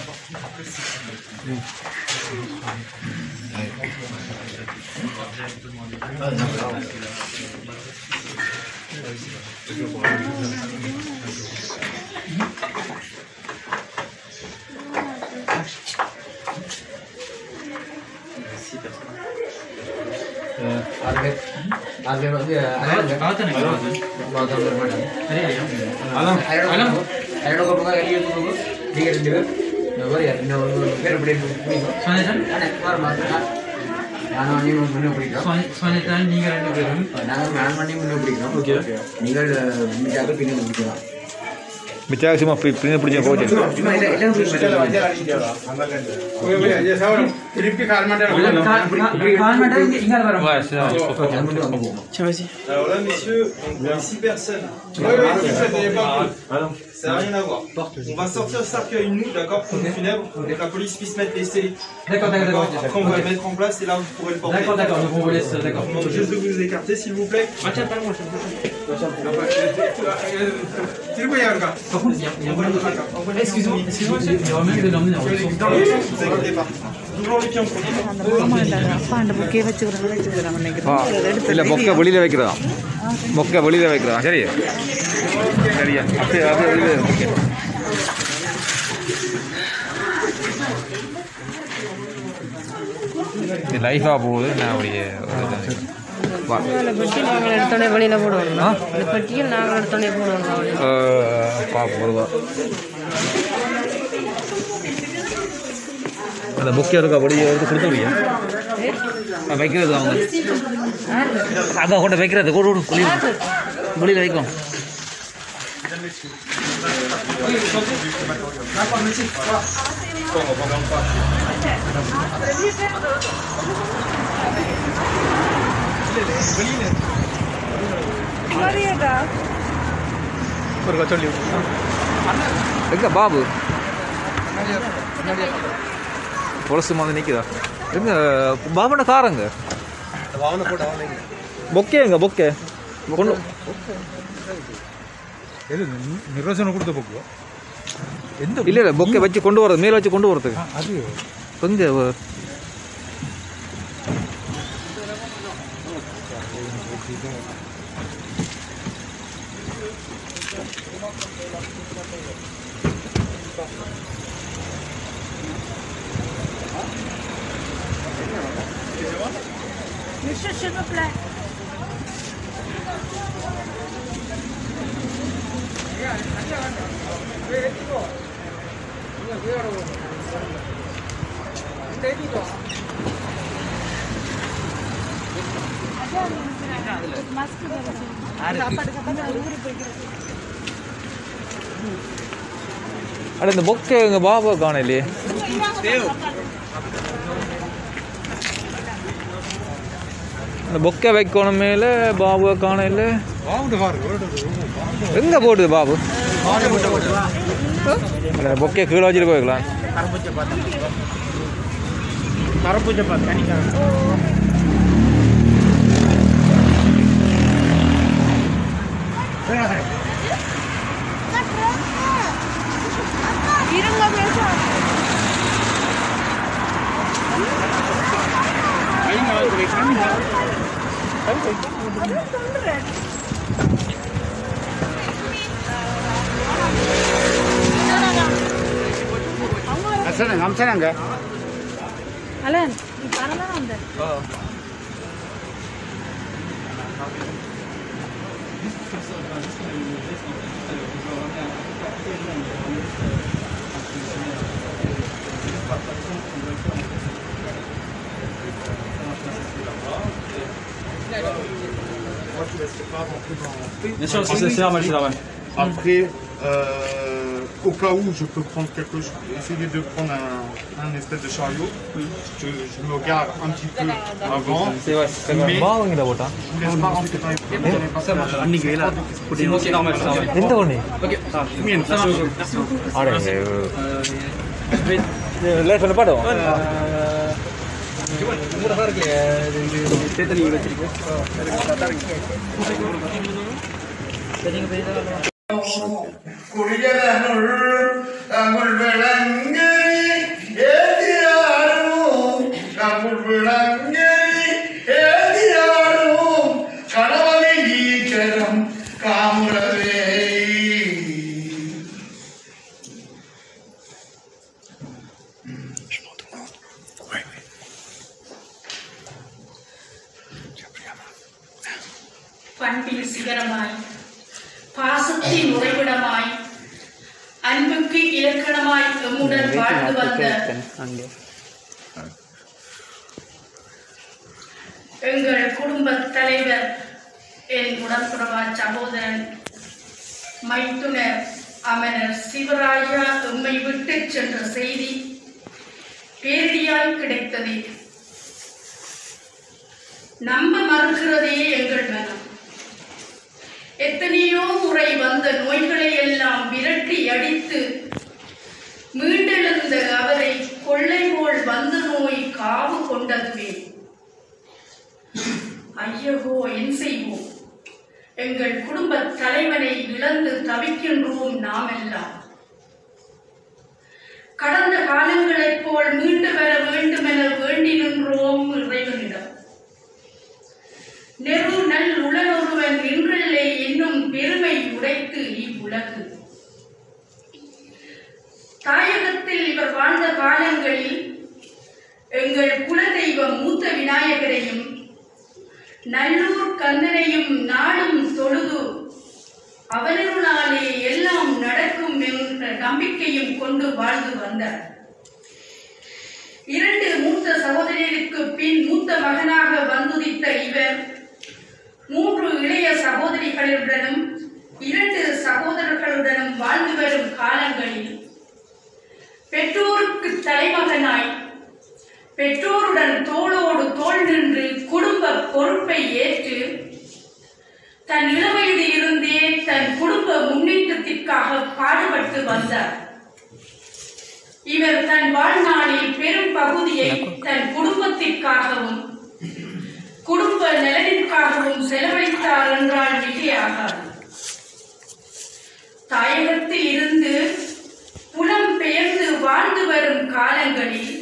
S6: மிச்சாக சும்மா பின்ன பிடிச்ச போச்சு.
S7: Alors là, messieurs, on est 6 personnes. Ça n'a rien à voir. On va sortir le cercueil, nous, d'accord, pour le funèbre, pour que la police puisse mettre les scellés.
S8: D'accord.
S7: Après, on va le mettre en place et là, vous pourrez le porter.
S8: D'accord, donc on vous laisse, d'accord.
S7: Je vous demande juste de vous écarter, s'il vous plaît.
S8: Tiens, pas moi, excusez-moi, il y aura même de l'emmener en
S7: Ne vous inquiétez pas. Toujours les pieds en premier.
S6: இல்லை மொக்க வெளியில் வைக்கிறதா? மொக்க வெளியில் வைக்கிறதா? சரியா சரியா அப்படியே அப்படியே வெளியில் ஓகே. இது லைஃபாக போகுது. நான் அப்படியே
S4: பெட்டி நாங்கள் எடுத்தோடனே வெளியில் போடுவோம். இந்த பெட்டியில் நாங்கள் எடுத்தோடனே போடுவோம்.
S6: பார்க்க பொதுவாக அந்த புக்கே இருக்கா வெளியே எடுத்து கொடுத்து முடியும் வைக்கிறது. அவங்க அதான் கொண்டு வைக்கிறது கூட வெளியில் வைக்கும். சொல்லி எங்க பாபு பொலசு மாதிரி நிற்குதா? எங்க பாபுன காரங்க பொக்கே எங்க பொக்கே கொண்டு
S2: நிர்வசனம் கொடுத்த பொக்கு எந்த
S6: இல்லை இல்லை பொக்கே வச்சு கொண்டு வரது மேலே வச்சு கொண்டு வரதுக்கு
S2: அது
S6: கொஞ்சம்
S3: Monsieur, s'il vous plaît.
S6: அட இந்த பொக்கே எங்க பாபா காணலையே. அந்த பொக்கை வைக்கணும் மேலே பாபுவை காணல. எங்கே போடுது பாபு? பொக்கே கீழே வச்சுட்டு போய்க்கலாம்.
S2: 감사한가?
S3: Alan, parang na lang din.
S6: Oo.
S7: Bien sûr, c'est nécessaire, moi je suis là, ouais.
S9: Après, au cas où je peux prendre quelque chose, essayer de prendre un espèce de chariot, je me garde un petit peu avant,
S6: C'est vrai, c'est
S9: mais
S6: வாங்கிட்ட போட்டா
S9: je vous laisse pas rentrer dans les problèmes.
S7: Ça marche, c'est normal, ça va.
S6: எந்த ஒண்ணு
S7: Ok, ça marche. Merci beaucoup.
S6: அடே
S7: Je vais...
S6: லேட் பண்ண பாடும்
S1: குடியதனுள் தமிழ் விளங்கி ஏதியாரும் தமிழ் விளங்கி ஏதியாரும் கணவனை ஈச்சரம் காமுறவே
S3: பண்பின் சிகரமாய் பாசத்தின் உறைவிடமாய் அன்புக்கு இலக்கணமாய் எம்முடன் வாழ்ந்து வந்த எங்கள் குடும்ப தலைவர் என் உடன்பிறவா சகோதரன் மைத்துனர் அமரர் சிவராஜா எம்மை விட்டு சென்ற செய்தி பேரிடியாய் கிடைத்தது. நம்ப மறுக்கிறதே எங்கள் மனம். எத்தனையோ முறை வந்த நோய்களை எல்லாம் விரட்டி அடித்து மீண்டெழுந்த அவரை கொள்ளை போல் வந்த நோய் காவு கொண்டதுவே. ஐயகோ என் செய்வோம், எங்கள் குடும்ப தலைவனை இழந்து தவிக்கின்றோம் நாம் எல்லாம். கடந்த காலங்களைப் போல் மீண்டு வர வேண்டுமென வேண்டி நின்றோம் இறைவனிடம். நெரு நல் உடலொருவன் இன்றில்லை என்னும் பெருமை உடைத்து இவ்வுலகு. தாயகத்தில் இவர் வாழ்ந்த காலங்களில் எங்கள் குலதெய்வம் மூத்த விநாயகரையும் நல்லூர் கந்தனையும் நாடும் தொழுது அவனருளாலே எல்லாம் நடக்கும் என்ற நம்பிக்கையும் கொண்டு வாழ்ந்து வந்தார். 2 மூத்த சகோதரருக்கு பின் மூத்த மகனாக வந்துதித்த இவர் 3 இளைய சகோதரிகளுடனும் 2 சகோதரர்களுடனும் வாழ்ந்து வரும் காலங்களில் பெற்றோருக்கு தலைமகனாய் பெற்றோருடன் தோளோடு தோள் நின்று குடும்ப பொறுப்பை ஏற்று தன் இளவயதில் இருந்தே தன் குடும்ப முன்னேற்றத்திற்காக பாடுபட்டு வந்தார். இவர் தன் வாழ்நாளில் பெரும் பகுதியை தன் குடும்பத்திற்காகவும் குடும்ப நலனிற்காகவும் செலவழித்தார் என்றால் மிகையாகாது. தாயகத்தில் இருந்து புலம் பெயர்ந்து வாழ்ந்து வரும் காலங்களில்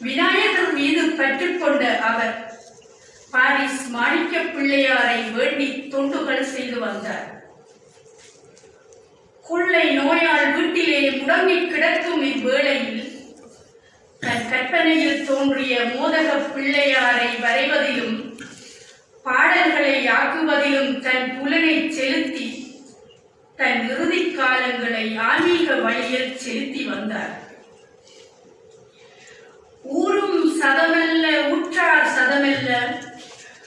S3: விநாயகர் மீது பற்றுக்கொண்ட அவர் பாரிஸ் மாணிக்க பிள்ளையாரை வேண்டி தொண்டுகள் செய்து வந்தார். கொள்ளை நோயால் வீட்டிலே முடங்கி கிடக்கும் இவ்வேளையில் தன் கற்பனையில் தோன்றிய மோதக பிள்ளையாரை வரைவதிலும் பாடல்களை ஆக்குவதிலும் தன் புலனை செலுத்தி தன் இறுதி காலங்களை ஆன்மீக வழியில் செலுத்தி வந்தார். ஊரும் சதமல்ல உற்றார் சதமல்ல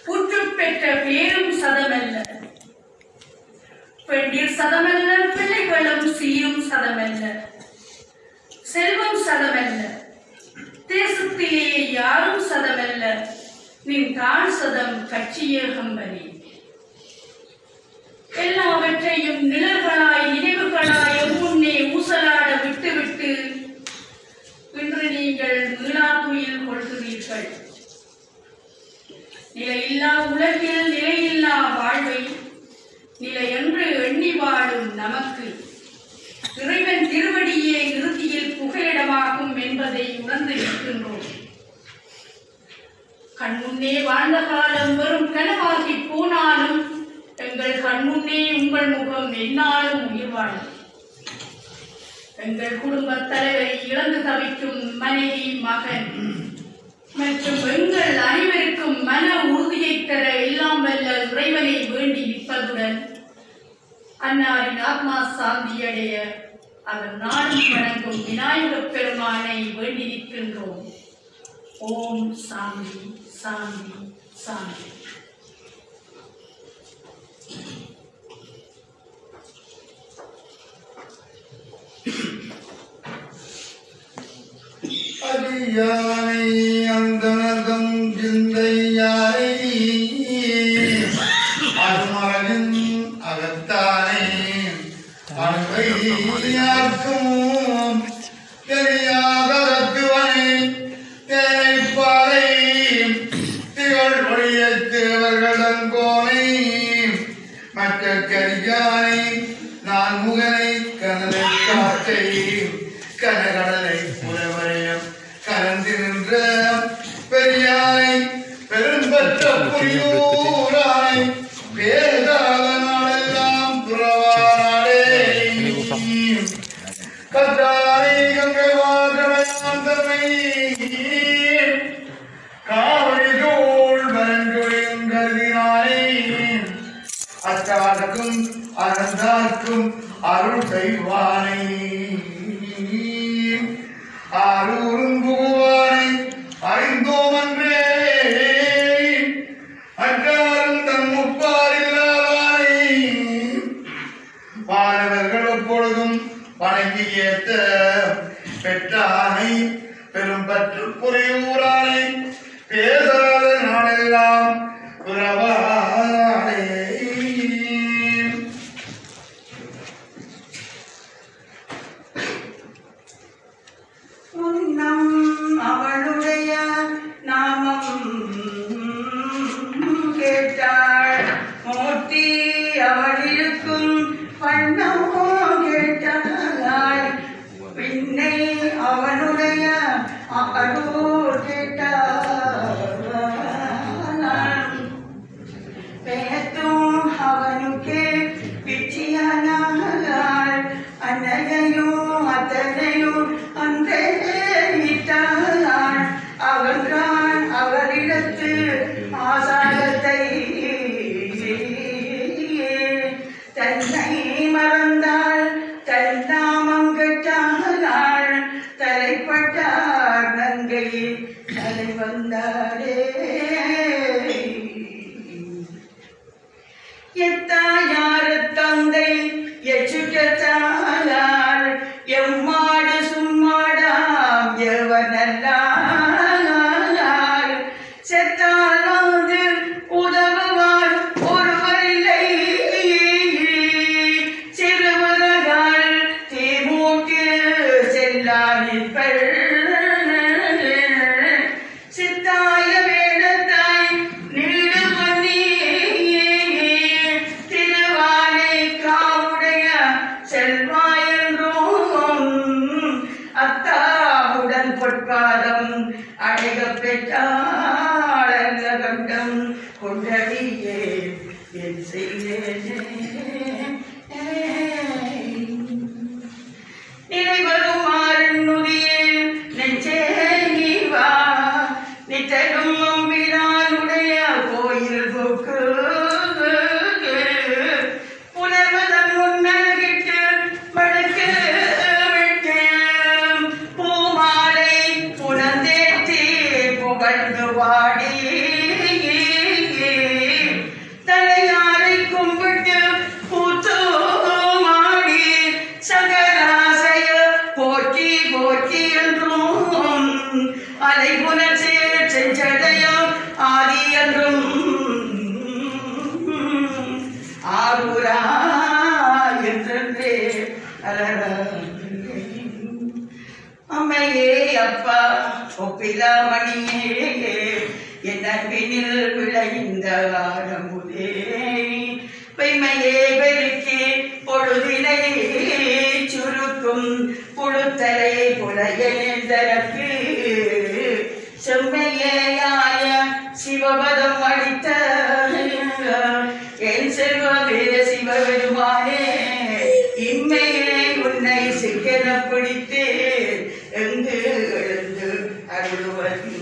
S3: புற்று பெற்ற பேரும் சதமல்ல, பெண்டிர் சதமல்ல, பிள்ளைகளும் சீரும் சதமல்ல, செல்வம் சதமல்ல, தேசத்திலேயே யாரும் சதமல்ல, நின் தாழ் சதம் கட்சியே கம்பனி. எல்லாவற்றையும் நிழல்களாய் நினைவுகளாய் முன்னே ஊசலாட விட்டுவிட்டு இன்று நீங்கள் மீளாதுயில் கொள்கிறீர்கள். நிலையில்லா உலகில் நிலையில்லா வாழ்வை நிலை என்று எண்ணி வாழும் நமக்கு இறைவன் திருவடியே இறுதியில் புகலிடமாகும் என்பதை உணர்ந்து இருக்கின்றோம். கண்முன்னே வாழ்ந்த காலம் வெறும் கனவாகி போனாலும் எங்கள் கண்முன்னே உங்கள் முகம் எந்நாளும் உயிர் வாழும். எங்கள் குடும்ப தலைவரை இழந்து தவிக்கும் மனைவி, மகன் மற்றும் எங்கள் அனைவருக்கும் மன உறுதியை தர எல்லாம் வல்ல இறைவனை வேண்டி நிற்பதுடன் அன்னாரின் ஆத்மா சாந்தியடைய அவர் நாடும் வணங்கும் விநாயகப் பெருமானை வேண்டி நிற்கின்றோம். ஓம் சாந்தி சாந்தி சாந்தி.
S1: அடியானை அந்தனதம் சிந்தையாரை அருமகனின் அகத்தானே அன்பையாக்கும் தெரியாதவனை தேனைப்பாறை திகழ் ஒழிய தேவர்களன் கோனை மற்ற கரியானை நான் முகனை கனலை காற்றை கனகடலை புலவரையம் கலந்து நின்ற பெரியானை பெரும்பற்ற புரியூரானை பேதாத நாடெல்லாம் புறவானே கத்தாரை கங்கை வாகமையான் தன்மை காவடிதோள் மரஞ்சொழியும் கருதினானே அத்தாதக்கும் அனந்தார்க்கும் அருள் செய்வானை ஆரூரும் புகுவானை அறிந்தோம் அன்றே அன்றாரும் தன் முப்பால் இல்லாதானை மாணவர்கள் எப்பொழுதும் வணங்கி ஏத்த பெற்றானை பெரும்பற்று புரியூரானை பேசாத நாடெல்லாம் உறவானே.
S4: அவளுடைய நாமம் கேட்டாள் மூர்த்தி அவளிருக்கும் வண்ணமோ கேட்டாள் பின்னை அவனுடைய அடூர் கேட்டாள் பேத்தும் அவனுக்கே பிச்சியானாள் அன்னையும் அத்தனையும் அன்றே அவன்கான் அவரிடத்து ஆசாரத்தை தன்னை மறந்தாள் தன் நாமம் கெட்டாள் தலைப்பட்டார் நங்கை தலை வந்தாரே எத்தாயார தந்தை எச்சுட்டாளார் எம்மாடு சும்மாடாம் எவனல்லார் செத்தாலாவது உதவுவார் ஒருவரில்லை சிறுவர்கள் தீமூட்டு செல்லானிற்பள் சித்தாய வேடத்தாய் நீடு பண்ணி திருவானை காவுடைய செல்வாயன்றோம் அத்தாவுடன் பொற்பாதம் அடைக பெற்றாளல்ல கண்டம் கொண்டடியே என் செய்தேனே நினைவரும் ஆரண்முடியே நெஞ்சே நீ வா நித்தரும் அம்பிரானுடைய கோயில் போக்கு புலர்வதன் முன்னகிட்டு வடக்கு விட்டு பூமாலை புனர்
S10: மாலை புனர்ச்சே செஞ்சடையாம் ஆதி என்றும் ஆரூரா என்றே அம்மையே அப்பா ஒப்பிலாமணியே என் அன்பினில் விளைந்த ஆரம்புதே பெய்மையே பெருக்கி பொழுதினை சுருக்கும் புழுத்தலை புலையேந்தரக்கு செம்மையேயாய சிவபதம் அளித்த என் செல்வமே சிவபெருமானே இம்மையே உன்னை சிக்கன பிடித்து எங்கு எழுந்து அருள்வதே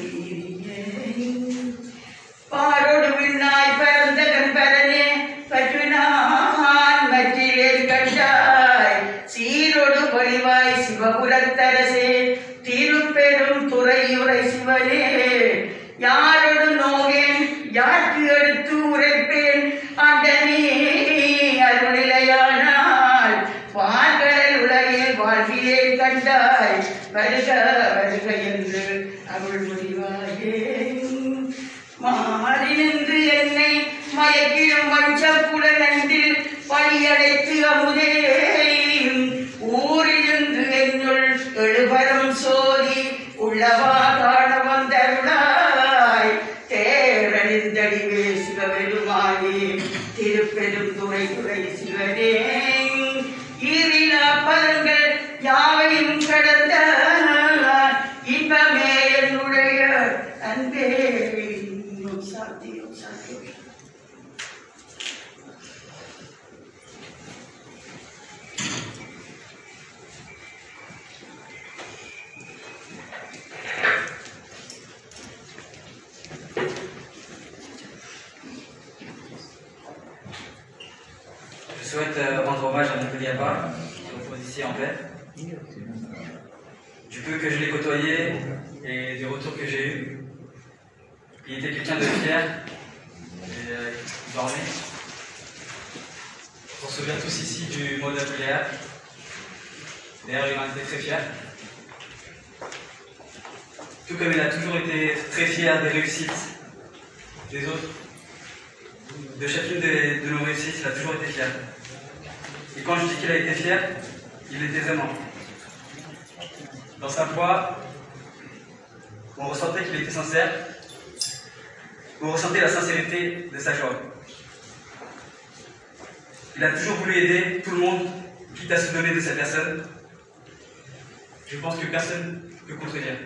S10: பாரோடு விண்ணாய் பரந்தகன் பரனே பற்று நான் மற்றிலேன் கண்டாய் சீரோடு பொலிவாய் சிவபுரத்தரசே திருப்பெரும் துறையுரை சிவனே யாரோடு நோகேன் யாருக்கு எடுத்து உரைப்பேன் ஆண்டனே அருளிலையானால் பார்கடல் உலகில் வாழ்விலேன் கண்டாய் வருக வருக என்று அருள் புரிவாயே மாறி நின்று என்னை மயக்கிடும் வஞ்சப்புலனண்டில் பழியடைத்து அமுதே ஊரிலிருந்து என்னுள் எழுபரம் சோதி உள்ளவா காண வந்தருளாய் தேரணிந்தடிவே சிவபெருமானே திருப்பெரும் துறை துறை சிவனே ஈரிலா பதங்கள் யாவையும் கடந்த இன்பமே என்னுடைய அன்பே சாத்தியம் சாத்தியம்.
S6: Je souhaite rendre hommage à mon Péliapa, qui repose ici en paix. Du peu que je l'ai côtoyé et des retours que j'ai eus, il était quelqu'un de fier et borné. On se souvient tous ici du mot d'Apléa. D'ailleurs, il en était très fier. Tout comme il a toujours été très fier des réussites des autres. De chacune de nos réussites, il a toujours été fier. Et quand je dis qu'il a été fier, il était vraiment. Dans sa voix, on ressentait qu'il était sincère. On ressentait la sincérité de sa joie. Il a toujours voulu aider tout le monde, quitte à se donner de sa personne. Je pense que personne ne peut contredire.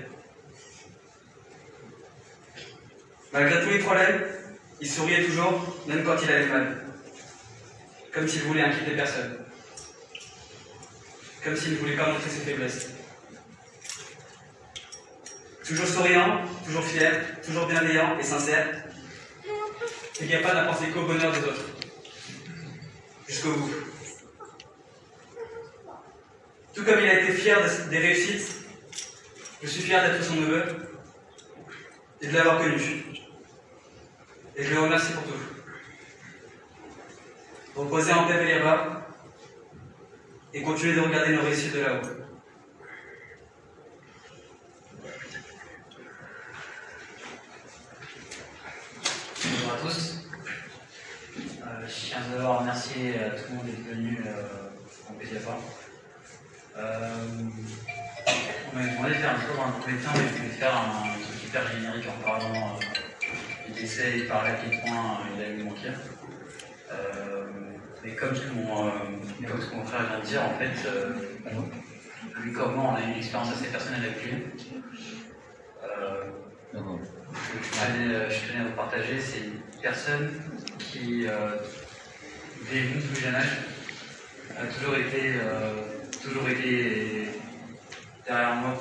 S6: Malgré tous les problèmes, il souriait toujours, même quand il allait mal. Comme s'il voulait inquiéter personne. Comme s'il ne voulait pas montrer ses faiblesses. Toujours souriant, toujours fier, toujours bienveillant et sincère. Péliapa n'a pensé qu'au bonheur des autres. Jusqu'au bout. Tout comme il a été fier des réussites, je suis fier d'être son neveu et de l'avoir connu. Et je le remercie pour tout. Reposez en paix, Péliapa, et continuez de regarder nos réussites de là-haut.
S11: Bonjour à tous. Je tiens d'abord à remercier tout le monde d'être venu en Péliapa. On m'a demandé de faire un discours dans le premier temps, mais je voulais faire un truc hyper générique en parlant du décès et parler à quel point il a eu manquer. Et comme ce que mon frère vient de dire, en fait, lui comme moi, on a eu une expérience assez personnelle avec lui. Je tenais à vous partager, c'est une personne qui, dès mon plus jeune âge, a toujours été derrière moi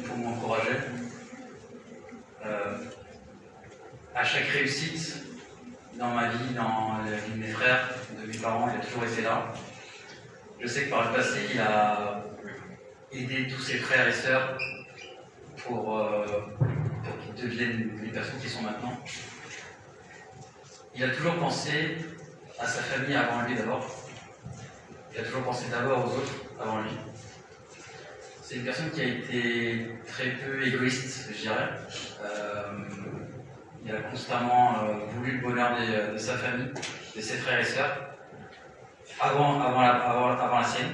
S11: pour m'encourager. À chaque réussite, dans ma vie, dans la vie de mes frères, de mes parents, il a toujours été là. Je sais que par le passé, il a aidé tous ses frères et sœurs pour qu'ils deviennent les personnes qui sont maintenant. Il a toujours pensé à sa famille avant lui d'abord. Il a toujours pensé d'abord aux autres avant lui. c'est une personne qui a été très peu égoïste, je dirais. Il a constamment voulu le bonheur de sa famille, de ses frères et sœurs, avant la sienne.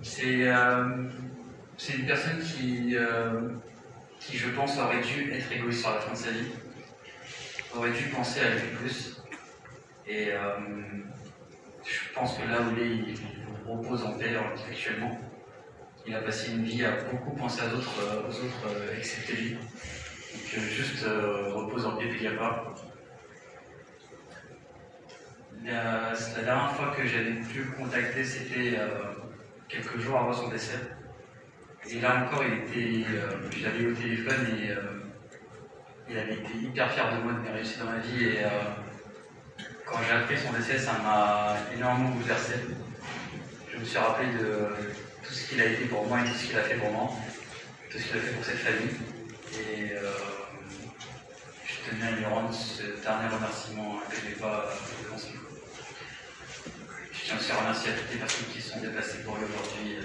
S11: C'est une personne qui, je pense, aurait dû être égoïste sur la fin de sa vie, aurait dû penser à lui plus. Et je pense que là où il repose en paix actuellement, il a passé une vie à beaucoup penser aux autres excepté lui. Donc juste repose en paix, puis il n'y a pas. La dernière fois que j'avais pu le contacter, c'était quelques jours avant son décès. Et là encore, je l'avais eu au téléphone et il avait été hyper fier de moi, de mes réussites dans ma vie. Et quand j'ai appris son décès, ça m'a énormément bouleversé. Je me suis rappelé de tout ce qu'il a été pour moi et tout ce qu'il a fait pour moi, tout ce qu'il a fait pour cette famille. Et je tenais à lui rendre ce dernier remerciement que je n'ai pas pensé. Je tiens aussi à remercier à toutes les personnes qui sont déplacées pour lui aujourd'hui.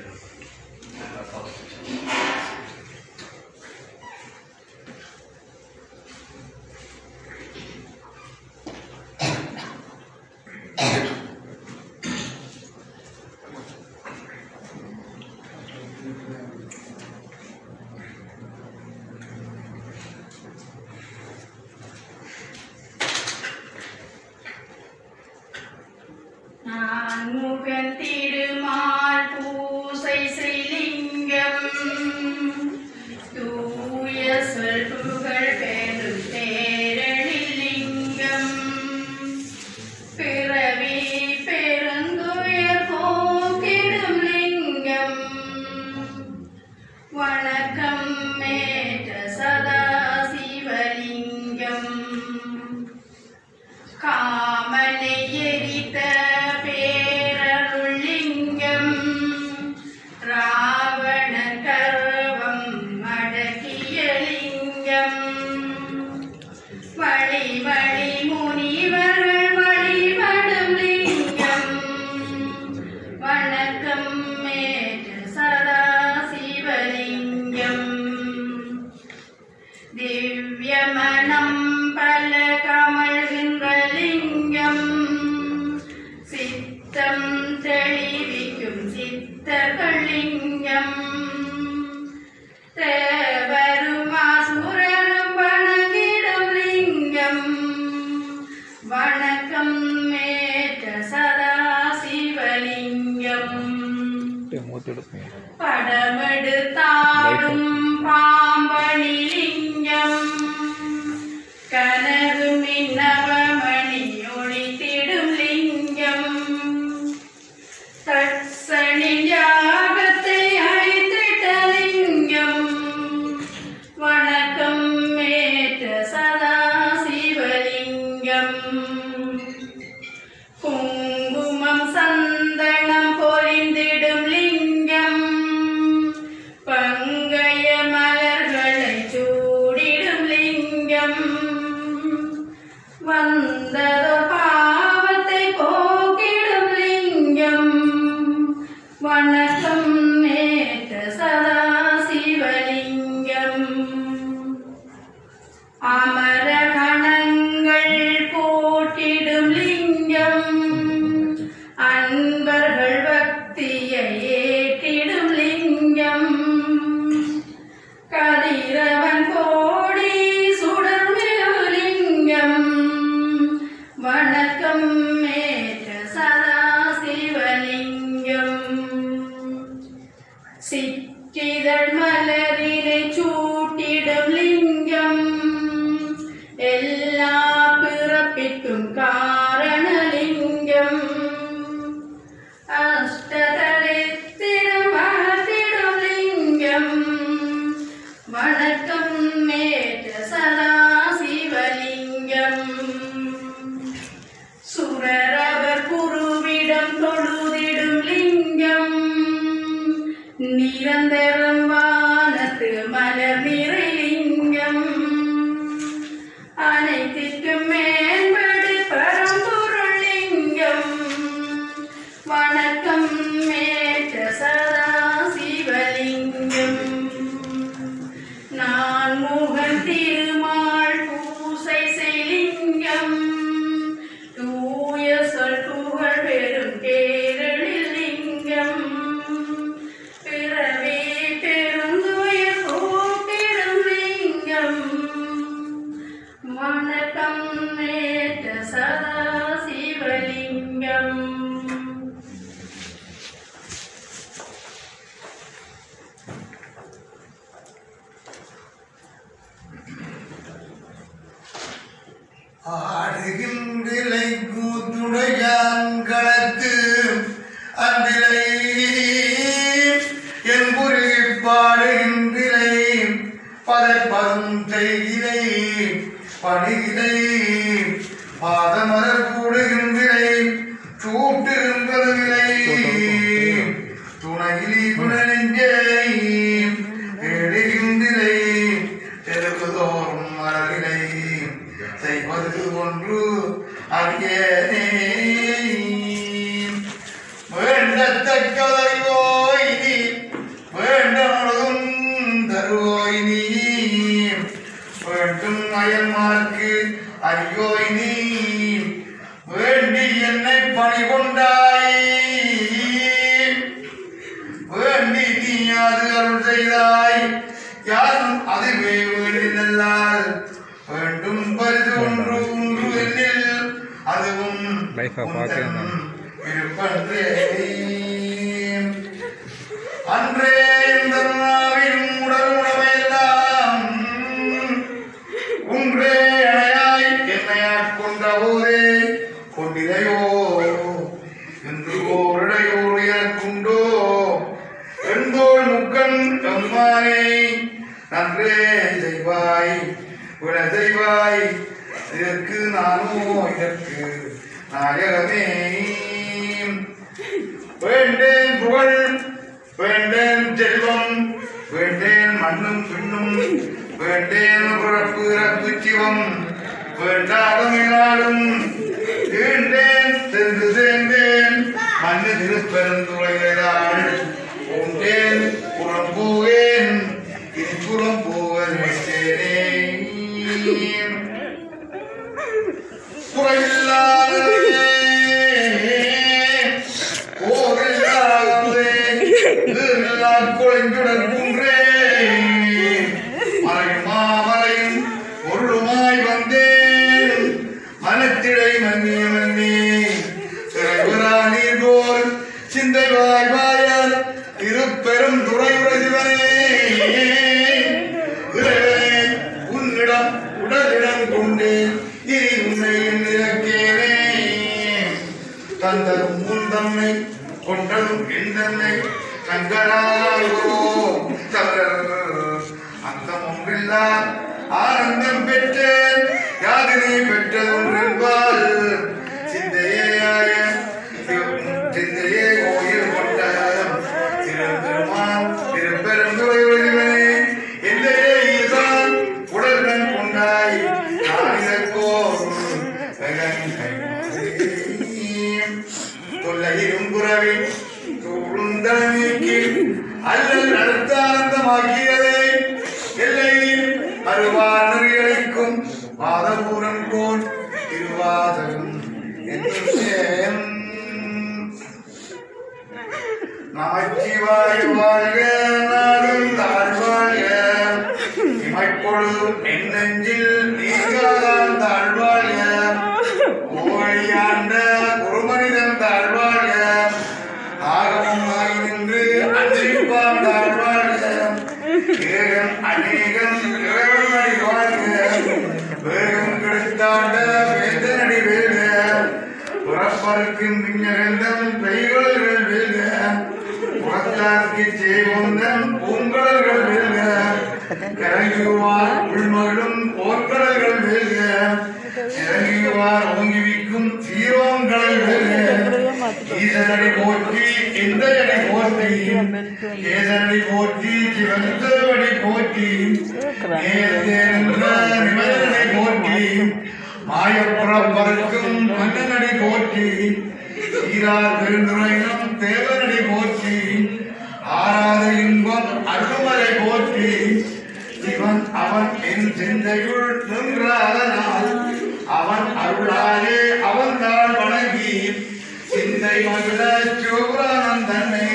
S3: சதா சிவலிங்கம் நான் முகன் திருமால் பூசை செய்லிங்கம் தூய சொல் புகழ் பெரும் பேரழில் லிங்கம் பிறவே பெருந்துயர் போக்கிடும் லிங்கம் வணக்கம் நேற்ற சதா சிவலிங்கம்.
S1: ஆடுகின்றிலை கூத்துடையாங்களத்து அன்றிலை என் புரி பாடுகின்றிலை பதப்பதும் செய்கிலை பணிகிலை பாதமலர் கூடுகின்றிலை சூட்டுகின்றதுவிலை துணையிலி குணநெஞ்சை தேடுகின்றிலை தெருவுதோறும் மலரிலை செய்வது ஒன்று அறியேனே வேண்டத்தக்கதையோய் நீ வேண்டமுழுதும் தருவோய் நீ வேண்டும் அயல்மார்க்கு ஐயோய் நீ வேண்டி என்னை பணி கொண்டாய் வேண்டி நீ அது அருள் செய்தாய் யாரும் அதுவே வேண்டி நல்லால் வேண்டும் பரிது ஒன்று ஒன்று என்னில் அதுவும் இருப்பன்றே அன்றே இந்த உடல் உணவையெல்லாம் ஒன்றே அணையாய் என்னையாட் கொண்ட போதே கொண்டிரையோ என்று ஓரிடையோடு எனக்குண்டோ எந்தோள் முக்கன் எம்மானே நன்றே செய்வாய் விட செய்வாய் இதற்கு நானோ இதற்கு நாயகமே வேண்டேன் புகழ் வேண்டேன் செல்வம் வேண்டேன் மண்ணும் பின்னும் வேண்டேன் பிறப்பு இறப்பு சிவம் வேண்டாதமினாலும் தீண்டேன் சென்று சேர்ந்தேன் மண்ணு திருப்பெருந்துறையாள் பூண்டேன் புறம் போவேன் இனி புறம் போவதே குறையில்லாதே போரில்லாதே குறைஞ்சுடன் குன்றே மறையும் மாமலையும் பொருளுமாய் வந்தேன் மனத்திடை மன்னிய மன்னி திரைவரா நீர் போல் சிந்தை வாய் வாயால் இருப்பெரும் துறையுறை சிவனே உன்னிடம் உடலிடம் கொண்டேன் இனி உன்னை இறக்கேனே தந்தரும் உன் தன்னை கொண்டதும் என் தன்னை கண்களாயோ தவறர் அந்தம் ஒன்றில்லா ஆனந்தம் பெற்றேன் யாதினை பெற்றதொன்றென்பால் சிந்தையேயாய சிந்தையே கோயில் கொண்ட திருப்பெருமான் திருப்பெருந்துறையுடையவனே எந்தையே ஈசான் உடல்கள் கொண்டாய் நானிதற்கோ தொல்லையிலும் குறவி நீக்கி அல்லல் நடத்தானந்தமாக்கியதே எல்லையில் அருவார் நெறியளிக்கும் பாதபூரம் கோன் திருவாதகம் நமச்சிவாய வாழ்க நாடும் தாழ்வாழ்க இமைப்பொழுதும் என் நெஞ்சில் நீங்காதான் தாழ்வாழ்க ஓழியாண்ட குருமனிதன் தாழ்வாழ்க ஆகமும் ஆகி நின்று அஞ்சிப்பான் தாழ்வாழ்க ஏகம் அநேகம் இறைவனடி வாழ்க வேகம் கெடுத்தாண்ட வேதனடி வேக புறப்பருக்கும் விஞ்ஞகந்தம் பெய்கொள்கள் வெல்க புறத்தார்க்கு செய்வந்தன் பூங்கடல்கள் வெல்க கரங்குவார் உள்மகளும் போர்க்கடல்கள் வெல்க இறங்குவார் ஓங்கிவிக்கும் சீரோங்கடல் வெல்க ஈசனடி போற்றி எந்தையடி போற்றி ஏசனடி போற்றி சிவந்தவடி போற்றி நிமலனடி போற்றி மாயப்புறப்பருக்கும் மன்னனடி போற்றி சீரார் பெருந்துரையினம் தேவனடி போற்றி ஆராத இன்பம் அருமலை போற்றி சிவன் அவன் என் சிந்தையுள் நின்றாதனால் அவன் அருளாலே அவன் தான் வணங்கி சிந்தை மகிழ சிவபுராணந்தன்னை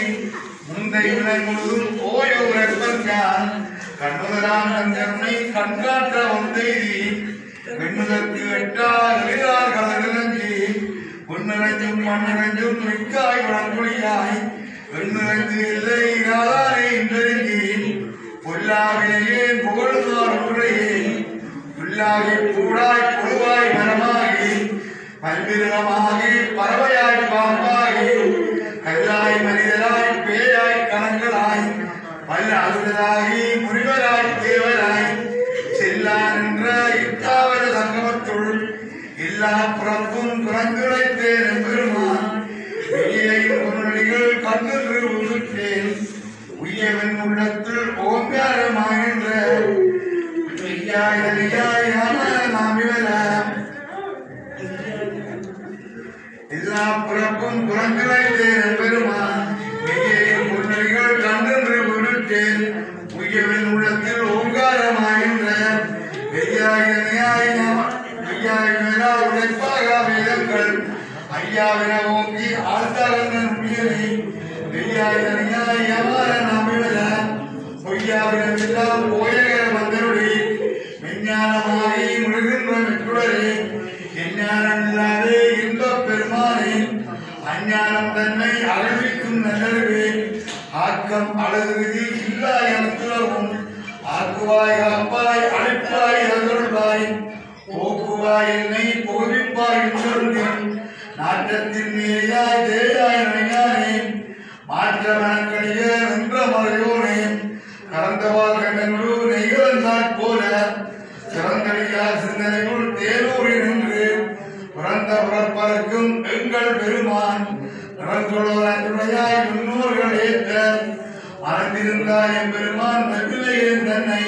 S1: முந்தை வினை முழுதும் ஓயோரப்பன்கான் கண்ணுதலான் கண்ணை கண்காற்ற ஒன்றெய்தி பெண்ணுதற்கு எட்டார் கலங்கி பொன்னிறைஞ்சும் மண்ணிறைஞ்சும் மிக்காய் வளங்குழியாய் பெண்ணிறைந்து இல்லை நாளானே இன்றெருங்கி பொல்லாவிலேயே புகழ்ந்தார் ஒன்றையே புல்லாகி பூடாய் புழுவாய் மரமாகி பல்விருகமாகி பறவையாய் பாம்பாகி கல்லாய் மனிதராய் பேயாய் கணங்களாய் பல்ல அழுதலாகி முனிவராய் தேவராய் செல்லா நின்ற இட்டாவர சங்கமத்துள் எல்லா புறப்பும் குரங்குழைத்தேன் எம்பெருமான் வெளியையும் பொருளிகள் கண்ணின்று உருட்டேன் உய்யவன் உள்ளத்தில் ஓங்காரமாகின்ற எல்லா புறப்பும் குரங்குழைத்தேன் பெருமான் வெளியையும் பொருளிகள் கண்ணின்று உருட்டேன் உய்யவன் உள்ளத்தில் ஓங்காரமாகின்ற உழைப்பாக வேதங்கள் ஐயாவின ஓங்கி ஆழ்த்தாளர்கள் உயிரை வெய்யாயிரணியாய் எவ்வாறு நாம் விட பொய்யாவினெல்லாம் ஓயகர வந்தருளி விஞ்ஞானமாகி முழுகின்ற மெட்டுடரே எஞ்ஞானம் இல்லாதே இன்பப் பெருமானே அஞ்ஞானம் தன்னை அழிவிக்கும் நல்லறிவே ஆக்கம் அழகுதி இல்லா எனத்துலவும் ஆக்குவாய் காப்பாய் அழிப்பாய் அருள்வாய் போக்குவாய் என்னை போதிப்பாய் சொல்கிறேன் நாட்டத்தின் மேயாய் தேயாய் நையானே மாற்ற மனக்கடிய நின்ற மறையோனே கலந்தவாள் கண்டன்று நெய்வந்தாற் போல சிறந்தடியா சிந்தனைக்குள் தேனூரி நின்று பிறந்த பிறப்பதற்கும் எங்கள் பெருமான் நிறந்தொழுவதையாய் முன்னோர்கள் ஏற்ற மறந்திருந்தாய் என் பெருமான் நபிலையின் தன்னை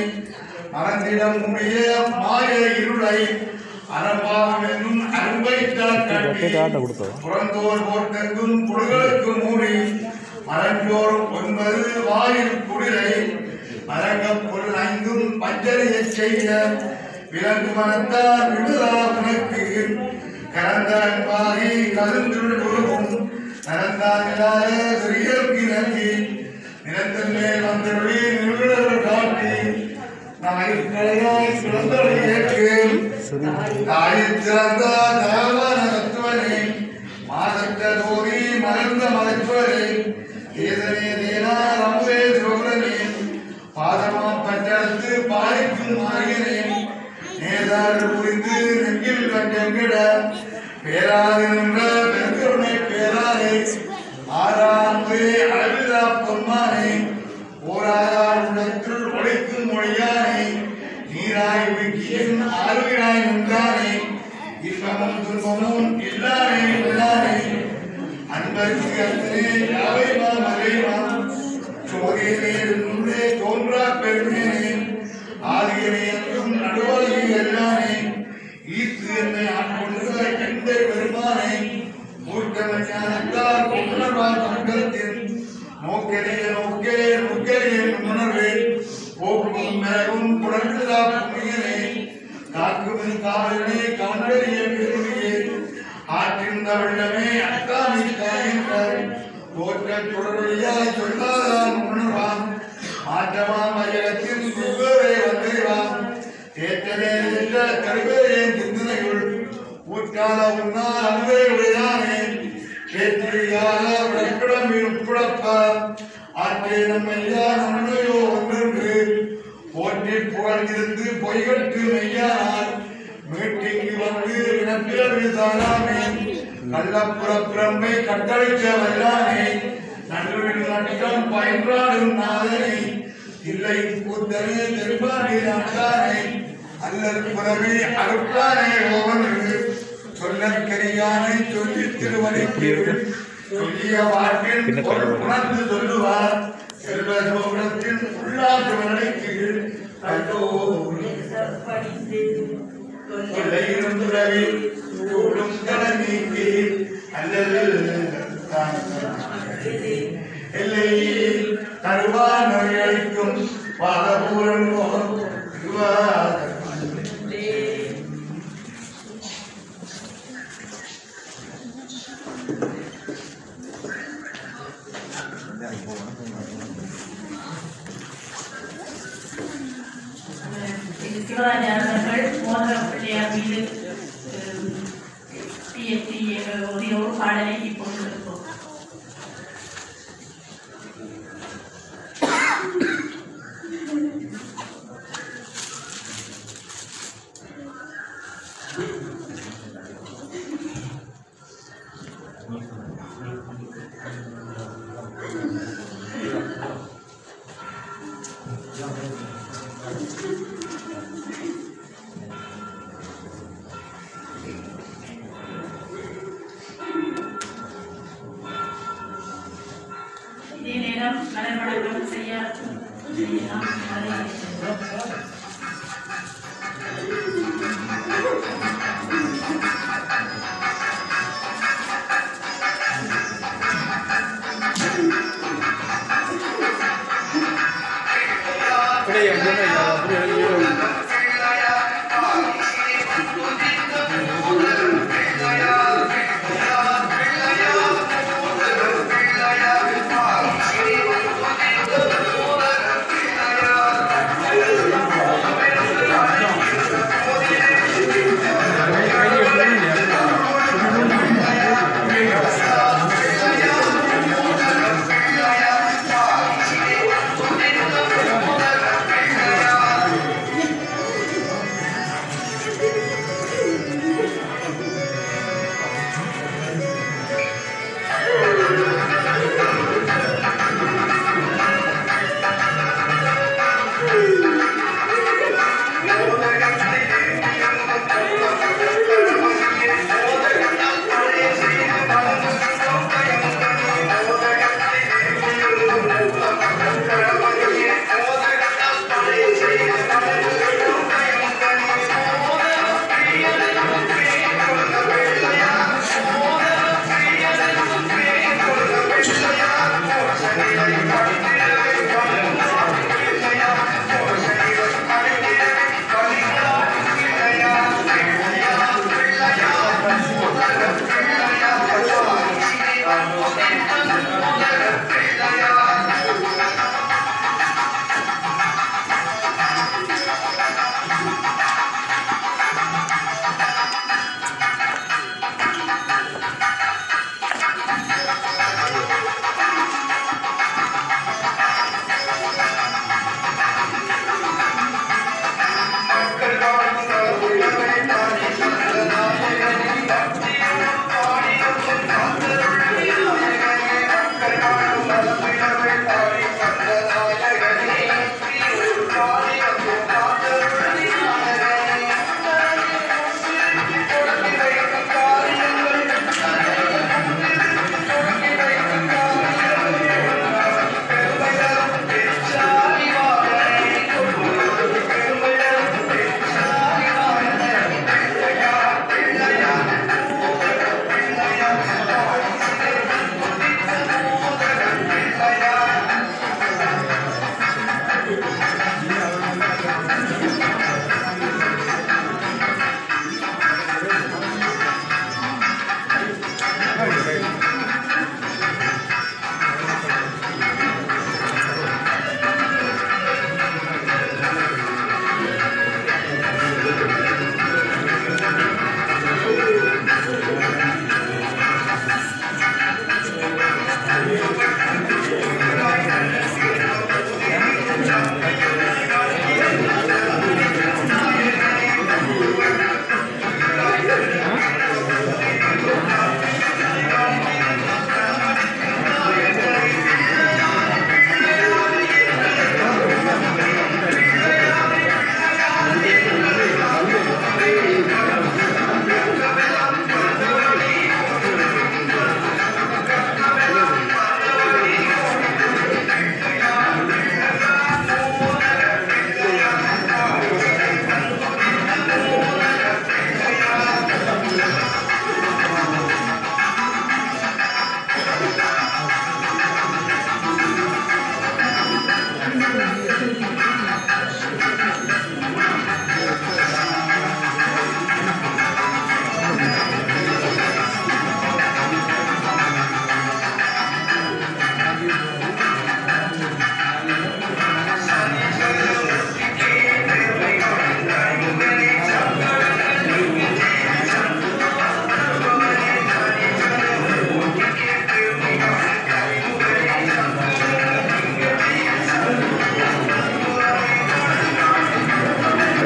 S1: மறந்திடம் முடிய மாய இருளை அறப்பாவம் என்னும் அரும்பைத்தால் கட்டி புறந்தோர் போர்த்தெங்கும் புடுகளுக்கு மூடி மரஞ்சோறும் 9 வாயில் குடிலை மரங்கப் பொருள் 5 பஞ்சரையச் செய்ய விலங்கு மனத்தார் விடுதா உனக்கு கலந்த அன்பாகி கருந்துள் உருவும் நலந்தான் இல்லாத சிறியருக்கு நல்கி நிலத்தின் மேல் வந்தொழி நிறுவனர்கள் காட்டி நகைக்கலையாய் சுழந்தொழி ஏற்று தாயில் சிறந்த தகவன தத்துவனே மாதற்ற தோதி மலர்ந்த மலர்வரே ஏதனே தேனா ரமுதே சோழனே பாதமாம் பஞ்சத்து பாய்க்கும் மாறினே நேதாடு புரிந்து நெஞ்சில் கண்டெங்கிட பேராது நின்ற பெருங்கருணை பேராதே ஆறாம்பே அளவிலா பொன்மானே ஓராதார் உள்ளத்தில் ஒழிக்கும் மொழியானே நீராய் விக்கியின் ஆறுகிறாய் நின்றானே இன்பமும் துன்பமும் இல்லானே உள்ளானே அன்பருக்கு அத்தனே யாவைமா மறைவா சோதியிலே இருந்தே தோன்றா பெருமேனே ஆதியிலே என்றும் நடுவாகி எல்லானே ஈர்த்து என்னை ஆட்கொண்டு எந்த பெருமானே மூர்க்கமஞானத்தால் உணர்வார் சங்கத்தின் நோக்கரிய நோக்கே நுக்கரிய உணர்வே போக்கும் மேலும் புரண்டுதா புண்ணியனே காக்கும் காவலனே கவனரிய பெருமையே ஆற்றிந்த வெள்ளமே அக்காமி காயின்றாய் தோற்ற தொடர்வழியாய் சொல்லாதான் உணர்வான் மாற்றமாம் அயலத்தின் குருவே வந்தேவான் தேற்றனே என்ற கருவேன் சிந்தனையுள் ஊற்றாத உன்னால் அன்பே உடையானே கேத்திரியாக விளக்கிடம் உட்படப்பார் ஆற்றே நம்மையா நன்மையோ ஒன்று போற்றி புகழ்ந்திருந்து பொய்கட்டு மெய்யானால் மீட்டிங்கு வந்து வினப்பிறவி சாராமே கள்ளப்புறப்பிரம்பை கட்டளிச்ச வல்லானே நன்றுவின் நட்டம் பயின்றாடும் நாதனை இல்லை கூத்தனே தெருபாடி நாட்டானே அல்லற் புறவே அருட்டானே ஓவன்று சொல்லற்கரியானை சொல்லி திருவடி சொல்லிய வாழ்வில் உணர்ந்து சொல்லுவார் செல்வத்தில் உள்ளாது நினைக்கு தொல்லையிருந்துறவி சூடும் கலநீக்கி அல்லது எல்லையில் கருவானொழிக்கும் பாதபூரன்
S3: சிவராஜார்கள் மோகன பிள்ளையார் மீது ஒரு பாடலை இப்பொழுது இருப்போம். இதே நேரம் மலர்வணக்கம் செய்யலாம்.
S10: Thank you.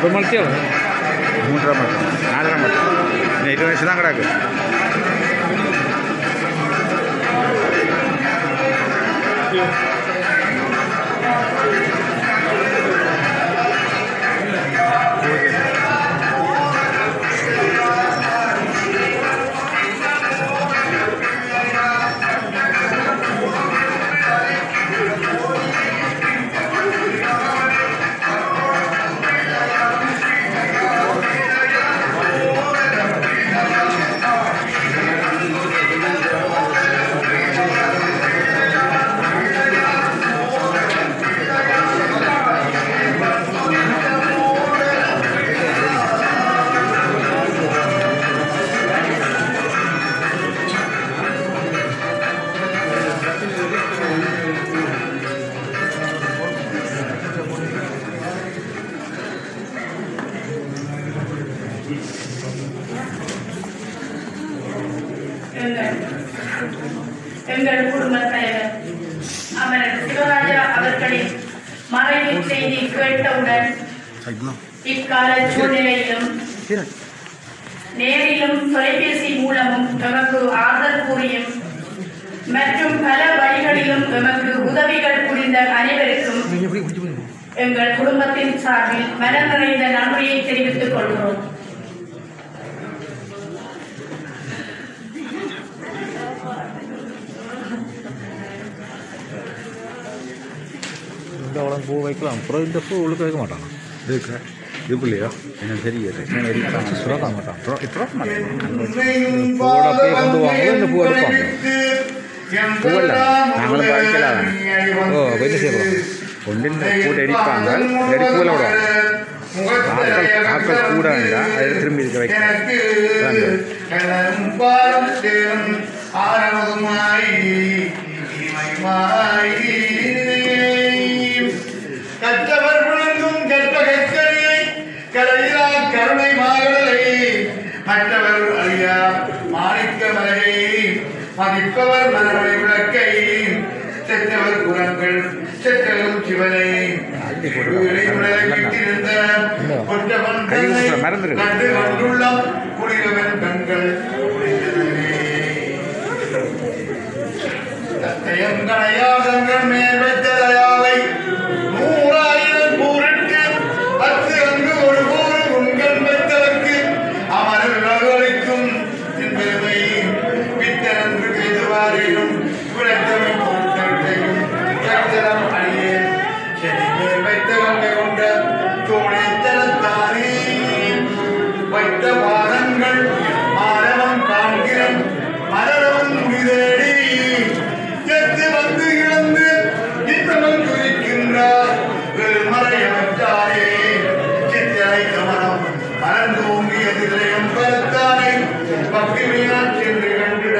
S12: ஒரு மணிக்கு
S5: 3.5 மட்டும் 4.5 மட்டும் இன்னும் 20 நிமிஷம் தான் கிடக்கு.
S3: எங்கள் குடும்ப தலைவர் அமரர் சிவராஜா அவர்களின் மறைவு செய்தி கேட்டவுடன் இக்கால சூழ்நிலையிலும் நேரிலும் தொலைபேசி மூலமும் எமக்கு ஆதரவு கூறியும் மற்றும் பல வழிகளிலும் எமக்கு உதவிகள் புரிந்த அனைவருக்கும் எங்கள் குடும்பத்தின் சார்பில் மனம் நிறைந்த நன்றியை தெரிவித்துக் கொள்கிறோம்.
S12: அவ்வளோ பூ வைக்கலாம், அப்புறம் இந்த பூ உழுக்க வைக்க மாட்டாங்க.
S5: இதுக்குள்ளேயோ என்ன தெரியாது
S12: சுரக்க மாட்டான். பூவோட அப்படியே கொண்டு வாங்க, இந்த பூ எடுப்பாங்க.
S5: பூவல்ல நாங்களும் பாதிக்கலாம்.
S12: ஓ என்ன செய்யலாம்,
S5: கொண்டு இந்த பூட்டை எரிப்பாங்க, எரி பூவில் விடுவாங்க. ஆட்கள் கூட இருந்தால் அதை திரும்பி இருக்க வைக்கலாம்.
S1: கற்றவர் விளங்கும் கற்பகக்கரியை கலையிலா கருணை மாகடலை மற்றவர் அழியா மாணிக்க மலையை மதிப்பவர் மலர்மலை விளக்கை செற்றவர் குரங்கள் செற்றலும் சிவனை விட்டிருந்த கொற்றவன் கண்டு கொண்டுள்ள குடிகவன் கண்கள் தத்தையங்களையாதங்கள் மேல் வைத்த தயாவை 100,000 கூறிட்டு 10 அங்கு ஒரு கூறு உங்கள் பெற்றவர்க்கு அமரர் விலகொலிக்கும் என்பதை பித்தரன்று எதுவாரையும் குலத்தமை பொருட்களையும் கத்தரம் அணியே செடி மேல் வைத்த கங்கை கொண்ட தோழித்தனத்தானே வைத்த பாதங்கள் மாதவன் காண்கிறன் மலரவன் முடிதேடி எத்து வந்து இழந்து இத்தவன் குறிக்கின்றார் மறையவற்றாரே சித்திரை கமனம் மறந்து ஓங்கியது இதயம் பலத்தானை பக்திமையால் சென்று கண்டிட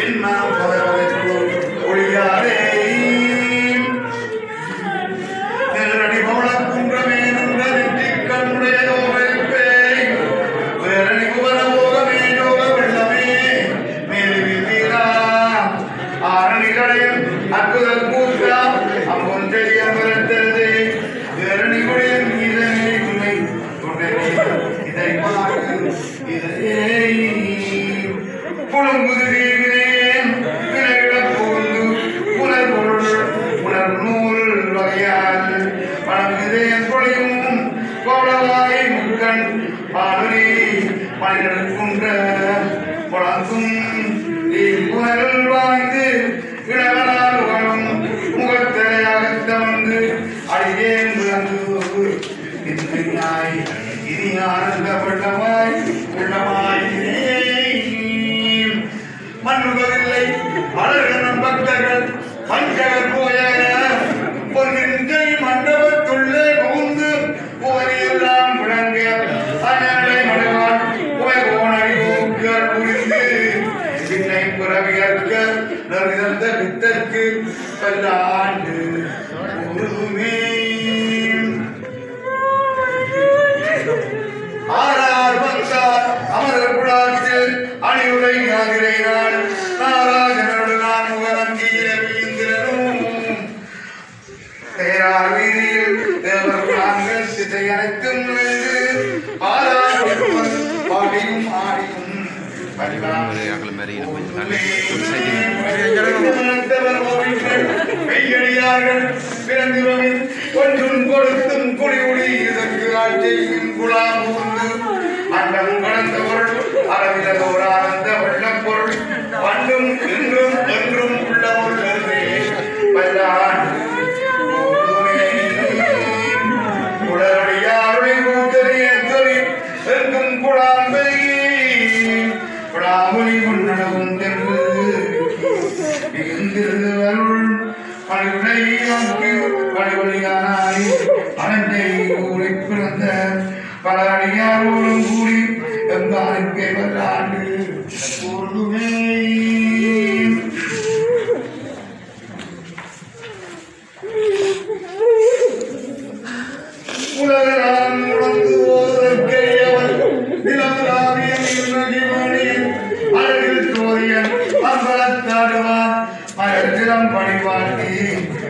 S1: என் மனம் பதவதற்குள் ஒளியாரே நெல்லடி பவள குன்றமே நின்ற நெற்றி கண்ணுடைய நோவெல்பே வேரணி குவர போகமே நோக வெள்ளமே மேலுவி வீரா ஆரணிகளையும் அற்புதம் கூட்டா அம்பொன்றெறிய மரத்தது வேரணி குடையும் இதனை உண்மை தொண்டனே இதை மாறு இதையே புலங்குதிரேன் வினைவிடப் புகுந்து புனர் பொருள் புனர் நூல் வகையால் வழங்குதேன் பொழியும் கோளவாய் முக்கண் பாடுரி பணிநடக்குன்ற புலங்கும் புனல் வாழ்ந்து இளவனால் உகழும் முகத்திரையாக வந்து அடியேன் விளங்கு இன்றியாய் இனி ஆனந்த வெள்ளமாய் வெள்ளமாய் மண்ணுவதில்லை மலர்கணும் பக்தர்கள் பஞ்சகர் போய பொன்னின்றை மண்டபத்துள்ளே புகுந்து புகழியெல்லாம் விளங்க அனலை மடுவான் புகழோனை ஊக்கர் புரிந்து சின்னை புறவியற்க நறுதந்த வித்தற்கு பல ஆண்டு உருகுமே ஆறார் பக்தார் அமரர் புலாத்தில் அணியுரை யாதிரையாள் நாராஜனோடு நான் முகரங்கிய வீந்திரனும் தேரார் வீதியில் தேவர் திசை அனைத்தும் சொன்னார்கள் பிறந்திரவில் ஒன்றும் கொடுத்தும் குடி உடி இதற்கு ஆட்சியின் குலாம் புகுந்து அண்டம் கடந்த பொருள் அளவிலதோர் ஆனந்த வெள்ளப் பொருள் பண்டும் இன்றும் என்றும் உள்ள உள்ளே வல்லான் உடனடியாருடைய கூத்தறிய தொழில் எங்கும் குழாம்பை குழாமொழி கொண்டனவும் தென்று மிகுந்திருந்த அருள் பணிவுடை நமக்கு பணிவழியானாய் அனந்தை கூறி பிறந்த பல அடியாரோடும் கூடி எங்கானுக்கே வல்லாண்டு கூறுமே உலகலாம் உணர்ந்து ஓதற்கையவன் நிலமுலாவிய நீர்மகிமணியின் அழகில் தோரியன் அம்பலத்தாடுவான் மயத்திலம் பணிவாட்டி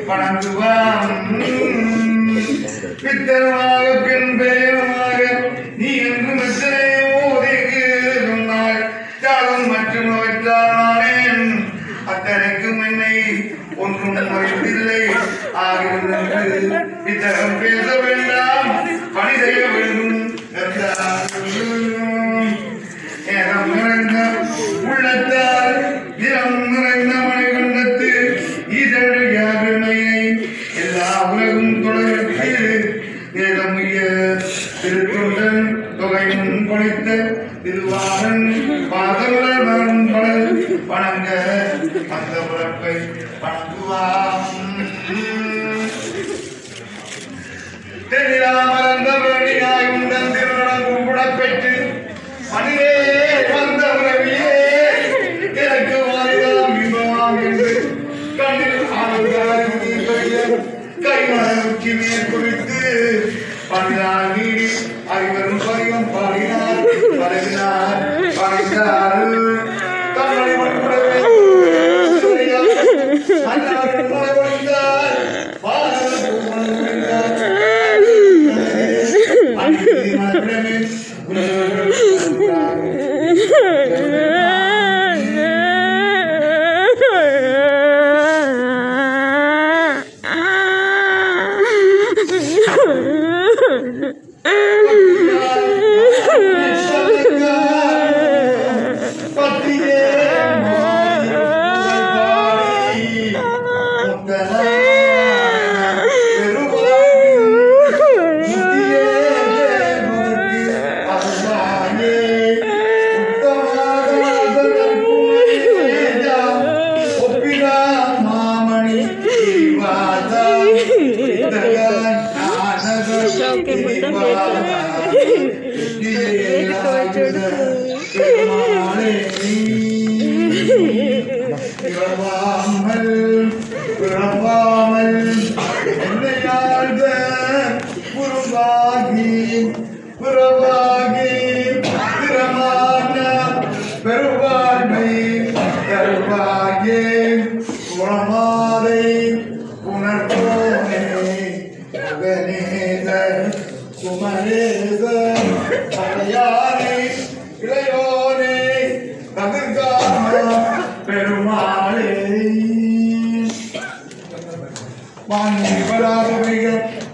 S1: வணங்குவான் பித்தனமாக பின் பெயருமாக நீ என்று மெத்தனையோ ஓதிக்கு சொன்னாய் யாரும் மற்றும் அவற்றானேன் அத்தனைக்கும் என்னை ஒன்றும் மறைந்தில்லை ஆகிவிட்டது இத்தகம் பேச வேண்டாம் பணி செய்ய வேண்டும் நேரம் நிறைந்த உள்ளத்தால் நிறம் நிறைந்த மணிகண்டத்து இதழையை எல்லா உலகும் தொடர்பு நேரமுய திருத்தொண்டன் தொகை முன் படைத்த திருவாரன் பாதமுடன் மரம் படல் வணங்க அந்த பிறப்பை வணங்குவான் தெரியலாமந்த வேணியாய் உண்டன் திருநடம் கும்பிடப் பெற்று மணியே வந்த உறவியே எனக்கு வாரிதாம் இன்பமாம் என்று கண்ணில் ஆனந்தாரி கைமலர்ச்சி மேல் குறித்து பணியார் நீடி அறிவரும் பரிகம் பாடினார் பரவினார் பணித்தார் தங்களை வழிபடவே அன்னாரின் முறை ஒழிந்தார் பாடல் புரிந்தார் அன்பின் மன்றமே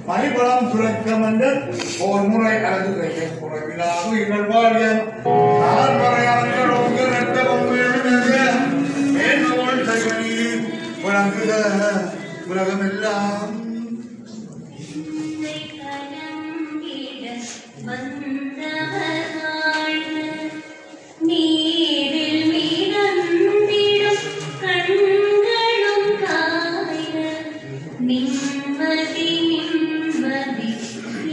S1: மணிபலம் சுரக்க மண்டல் போர் முறை அழகு கையை புறவிலாக இகழ் வாழிய நான் வரையாளர்களோடு நட்டகம் மேன்மோள் சைவனில் வழங்குக உலகமெல்லாம்
S13: நீரில் மீதந்திடும் கண்களும் காய நிம்மதி நிம்மதி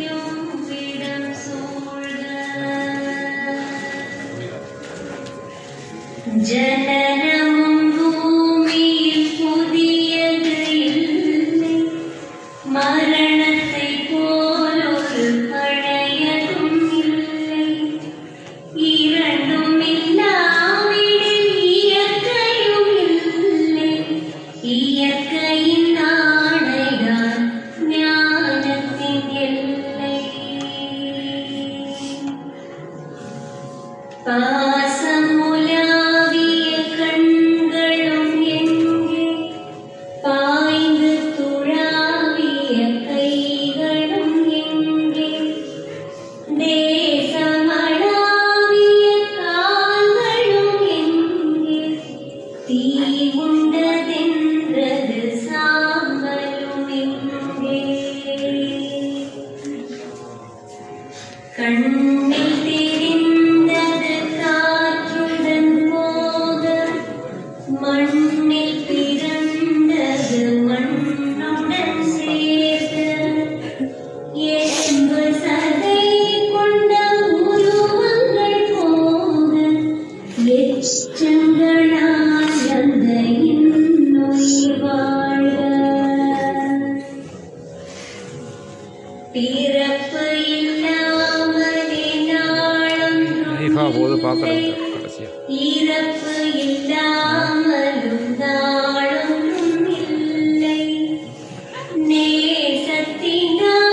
S13: யோவிடம் சூழ்க ஜனனமும் பூமியில் புதியது இல்லை மரணத்தை போலொரு பழையதும் இல்லை இரண்டும் இல்லாவிடில் இயற்கையும் இல்லை இயற்கையின் ஆணைதான் ஞானத்தின் எல்லை பாசம் உலாவிய கண்களும் எங்கே பாய்ந்து துழ
S12: பார்க்கணும் கடைசியா.
S13: இறப்பு இல்லாமலும் நாளொன்றும் இல்லை. நேசத்தினால்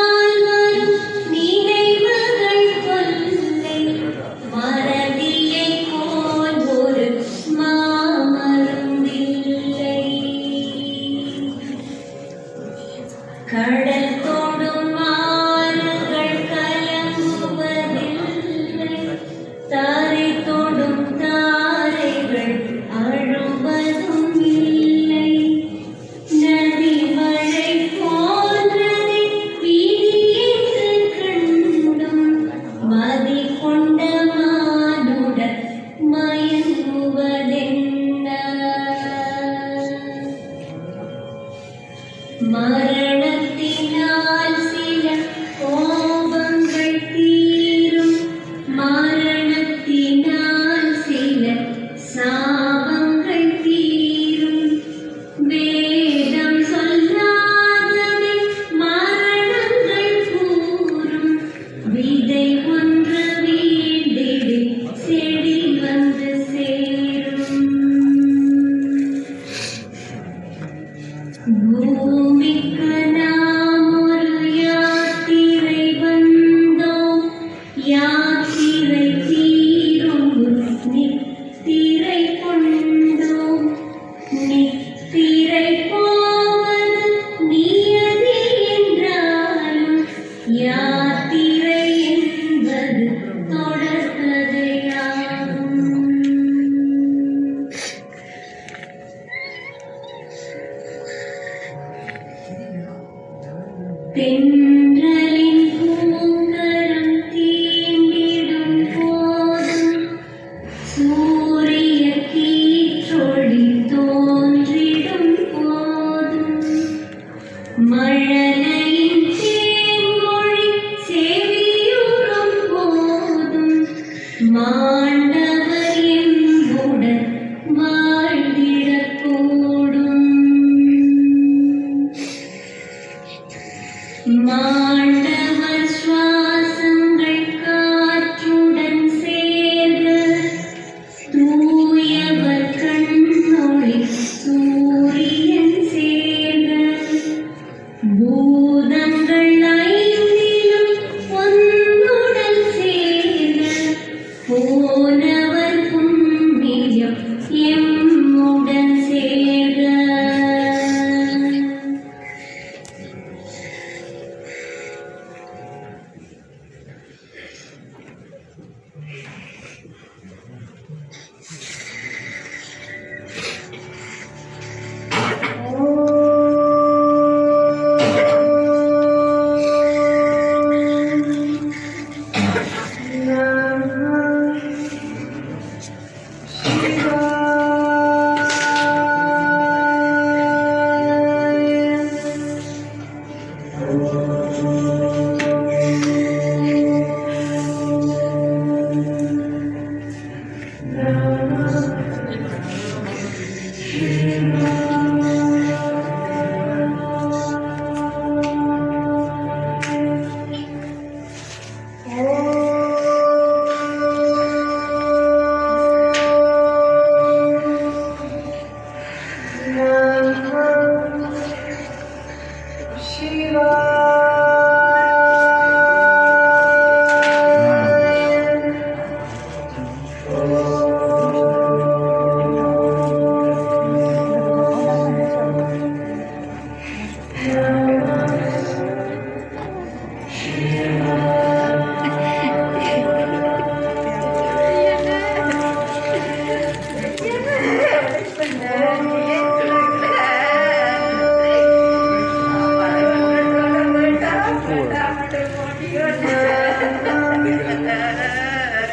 S13: வரும் நினைவுகள் கொள்ளை. மறதியை போல் ஒரு மாமருந்தில்லை. கடல் தொடும் ஆறுகள் கலங்குவதில்லை. தாரை தொடும் தாரைகள் அழுவதும் இல்லை. நதி மழை போன்றதை விதியென்று கண்டும் மதி கொண்ட மானுடர் மயங்குவதென்ன. மரணத்தினால் சில கோபங்கள் தீரும். மரணத்தினால் சில சாபங்கள் தீரும். வேதம் சொல்லாததை மரணங்கள் கூறும். விதை ஒன்று வீழ்ந்திடு செடி வந்து சேரும். பூமிக்கு நாம் ஒரு யாத்திரை வந்தோம். யாத்திரை தீரும் நித்திரை கொண்டோம். நித்திரை போவது நியதி என்றாலும் யாத்திரை என்பது தொடர்கதையாகும். தென்றலின் பூங்கரம் தீண்டிடும் போதும் சூரிய கீற்றொளி தோன்றிடும் போதும் மழலையின் தேன்மொழி செவியுறும் போதும் மாண்டவர் என்புடன் வாழ்ந்திடக்கூடும். மாண்டவர் சுவாசங்கள் காற்றுடன் சேர்க. தூயவர் கண்ணொளி சூரியன் சேர்க. பூதங்கள் ஐந்திலும் ஒன்றுடன் சேர்க. போனவர் புண்ணியம் எம்முடன் சேர்க.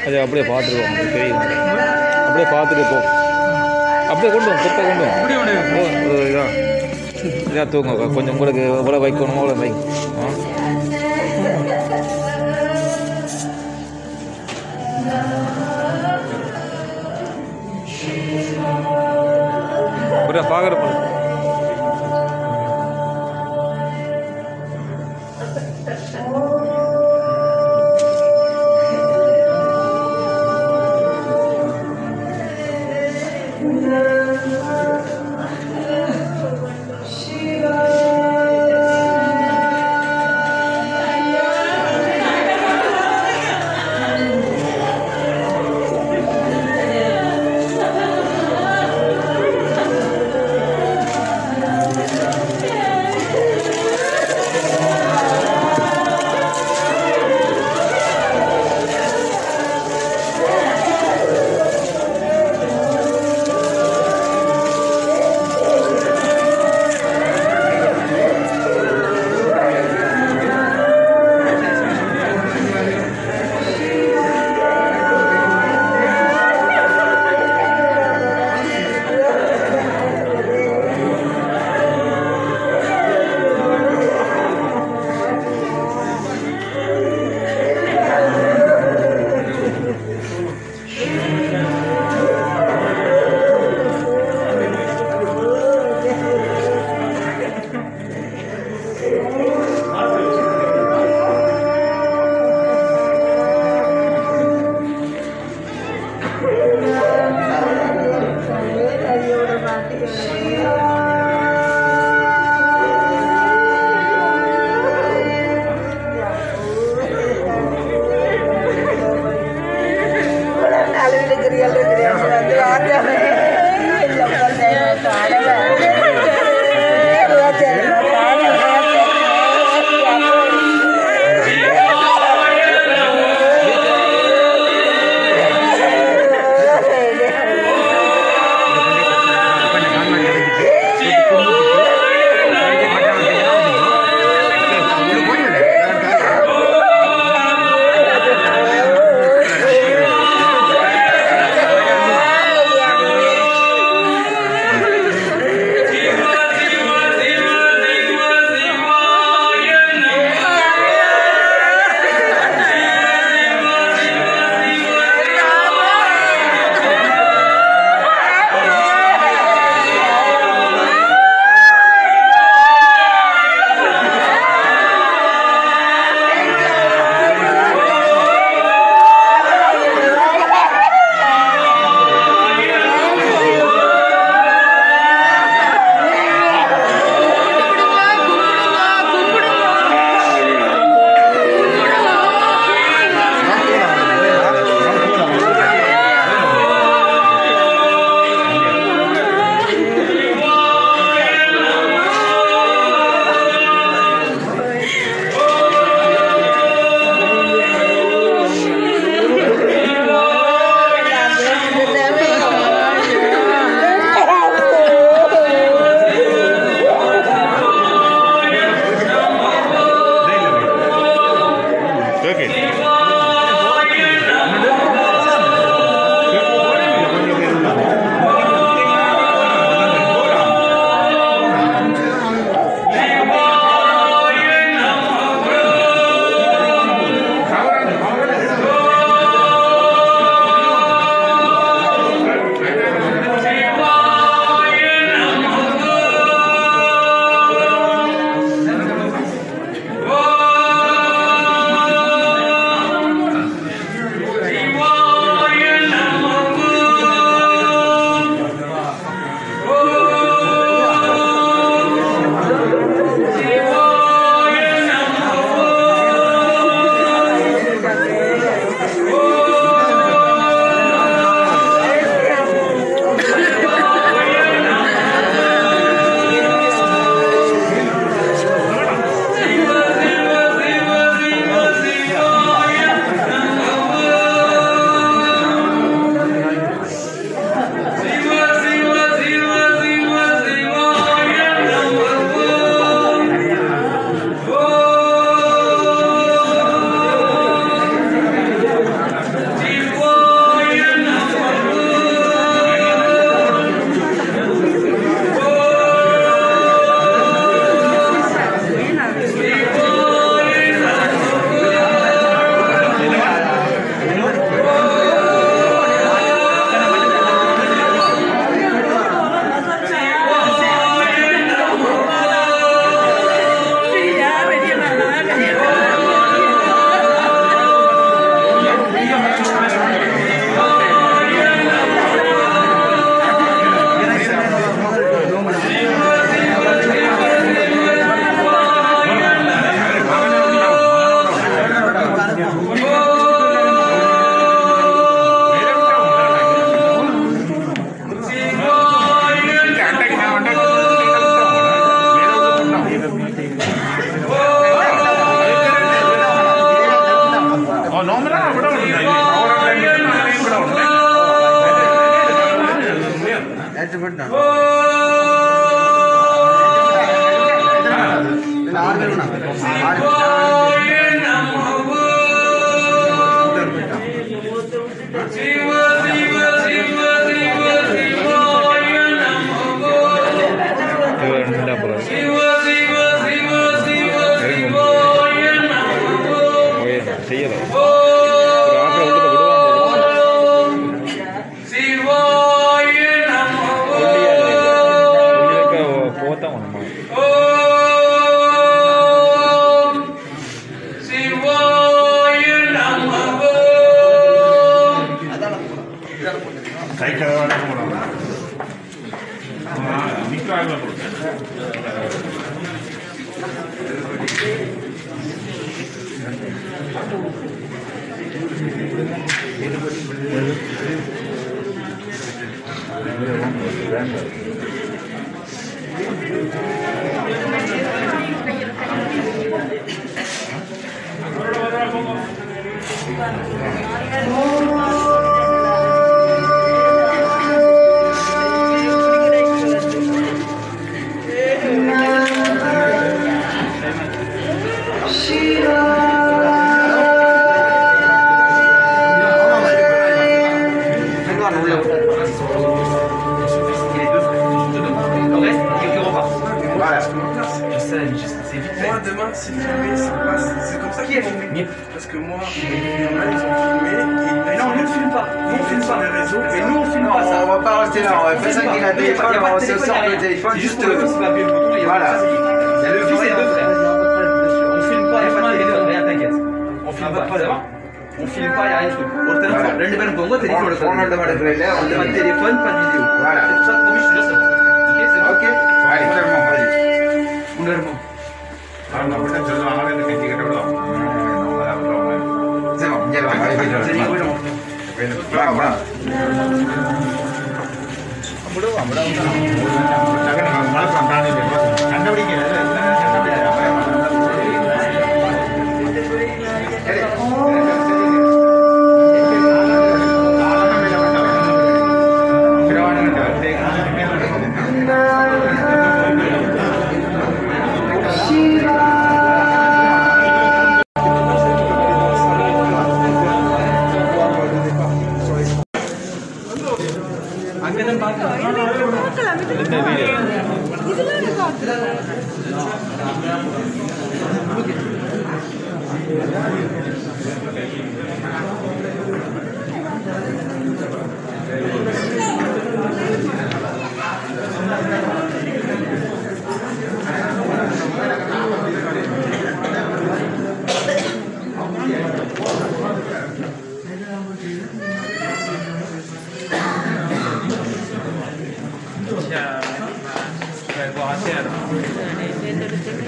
S12: அது அப்படியே பார்த்துருவோம் தெரியும். அப்படியே பார்த்துட்டு போ. அப்படியே கொண்டு வந்து கொண்டு இதான் இதாக தூங்க கொஞ்சம் உங்களுக்கு எவ்வளோ வைக்கணுமோ அவ்வளோ வை. அப்படியே பார்க்குற போல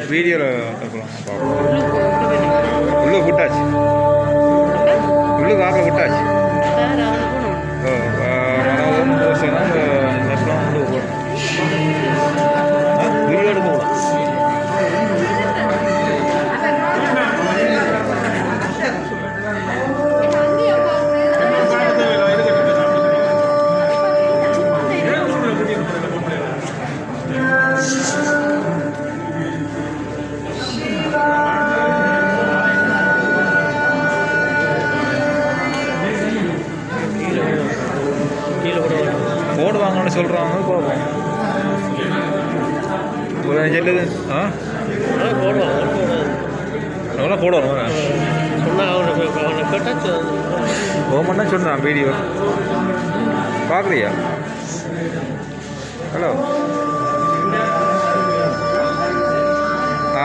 S12: வீடியோவில் உள்ளே விட்டாச்சு உள்ளே காக்க விட்டாச்சு மனோதம் தோசைனா நெட்லாம் உள்ளே போடும் வீடியோ எடுக்க போகலாம் போடுவாங்கன்னு சொல்கிறாங்க போடுவோம் ஒரு செல்லுது போடுவாங்க அதெல்லாம் போடுவாங்க ஓமன்னா சொன்னான் வீடியோ பார்க்குறியா ஹலோ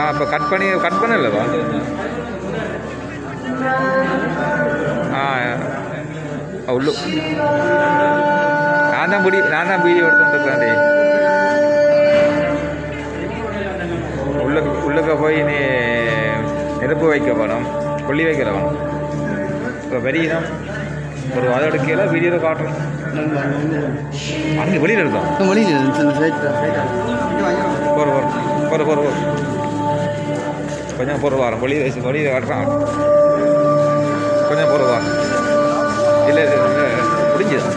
S12: அப்போ கட் பண்ணலவா உள்ளு நான் தான் வீடியோ எடுத்துட்டுருக்கேன் உள்ளுக்க போய் நீ நெருப்பு வைக்க வேணும் கொல்லி வைக்கிற வேணும் இப்போ வெறியினம் ஒரு அதை எடுக்கல வீடியோவில் காட்டணும் அங்கே வெளியில் எடுத்தோம் போகிற கொஞ்சம் பொருள் வாரம் வெளியில் காட்டுறான் கொஞ்சம் பொருள் வாரம் இல்லை முடிஞ்சது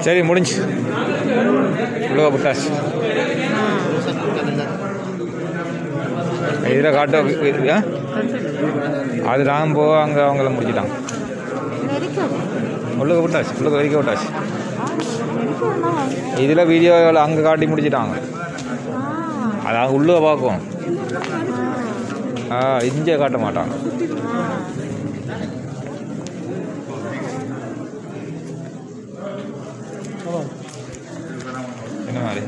S12: சரி முடிஞ்சு உள்ள விட்டாச்சு. இதில் காட்ட அது நான் போக அங்கே அவங்கள முடிச்சிட்டாங்க. உள்ளுக்க விட்டாச்சு, உள்ளுக்க வரைக்கும் விட்டாச்சு. இதில் வீடியோவில் அங்கே காட்டி முடிச்சிட்டாங்க. அது உள்ளே பார்க்கும். இங்கே காட்ட மாட்டாங்க. என்ன மாதிரி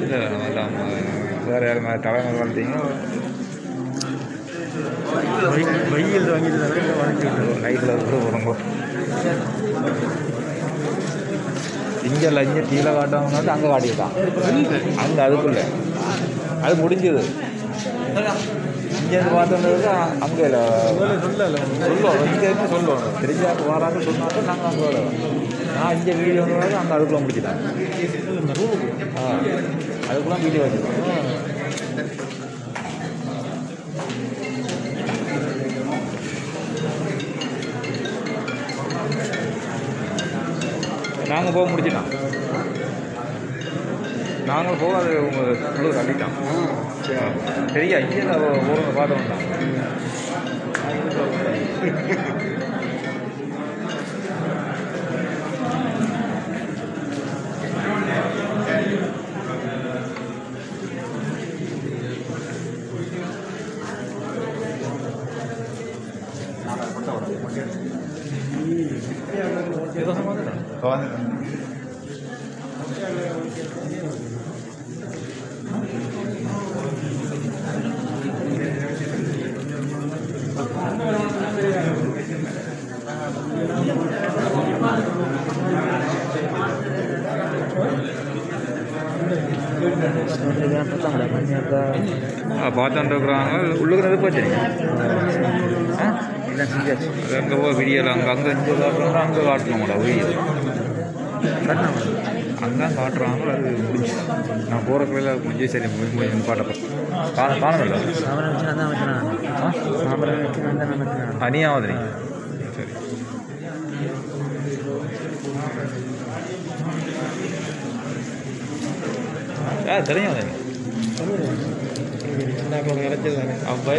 S12: இல்லை எல்லாம் வேறு யாரும் தலைமை வளர்த்தீங்க வெயில் நைட்டில் கூட போகிறோங்க. இங்கே இல்லை, இங்கே கீழே காட்டுவாங்க வந்து அங்கே காட்டிட்டான். அங்கே அதுக்குள்ளே அது முடிஞ்சது. இங்கேருந்து பார்த்தோம்னா அங்கே இல்லை சொல்லுவோம், இங்கேருந்து சொல்லுவோம். தெரிஞ்சாக்கு வராது சொன்னாலும் நாங்கள் அங்கே வரோம். நான் இங்கே வீடியோ வந்து அங்கே அதுக்குள்ளே முடிச்சுட்டேன். அதுக்குள்ளே வீடியோ வச்சுருக்கோம். நாங்கள் போக முடிச்சிட்டோம். நாங்கள் போக அது உங்கள் குழு கட்டிட்டோம். சரியா இங்கே ஊருங்க பார்த்தோம் தான். பார்த்துட்டுருக்குறாங்க. உள்ளுக்கு நெருப்பு வச்சு அங்கே போய் வீடியோவில் அங்கே இங்கே காட்டுறாங்க, அங்கே காட்டணுமாடா வீடியோ அங்கே காட்டுறாங்க. அது முடிஞ்சு நான் போகிற கலையில் முடிஞ்சு. சரி முடிஞ்சு பாட்டப்போ காணல அனியாவது. சரி தெரியும் அப்போ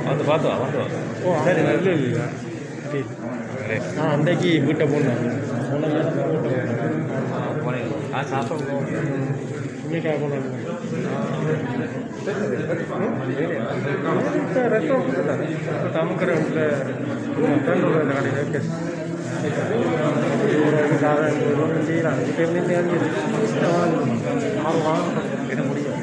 S12: வந்து பார்த்தோம் சரி இல்லை இல்லை நான் அன்றைக்கு வீட்டை போனேன். சாப்பிட்டோம் இங்கே போனேன். தமுக்கிற கடையில் என்ன முடியும்.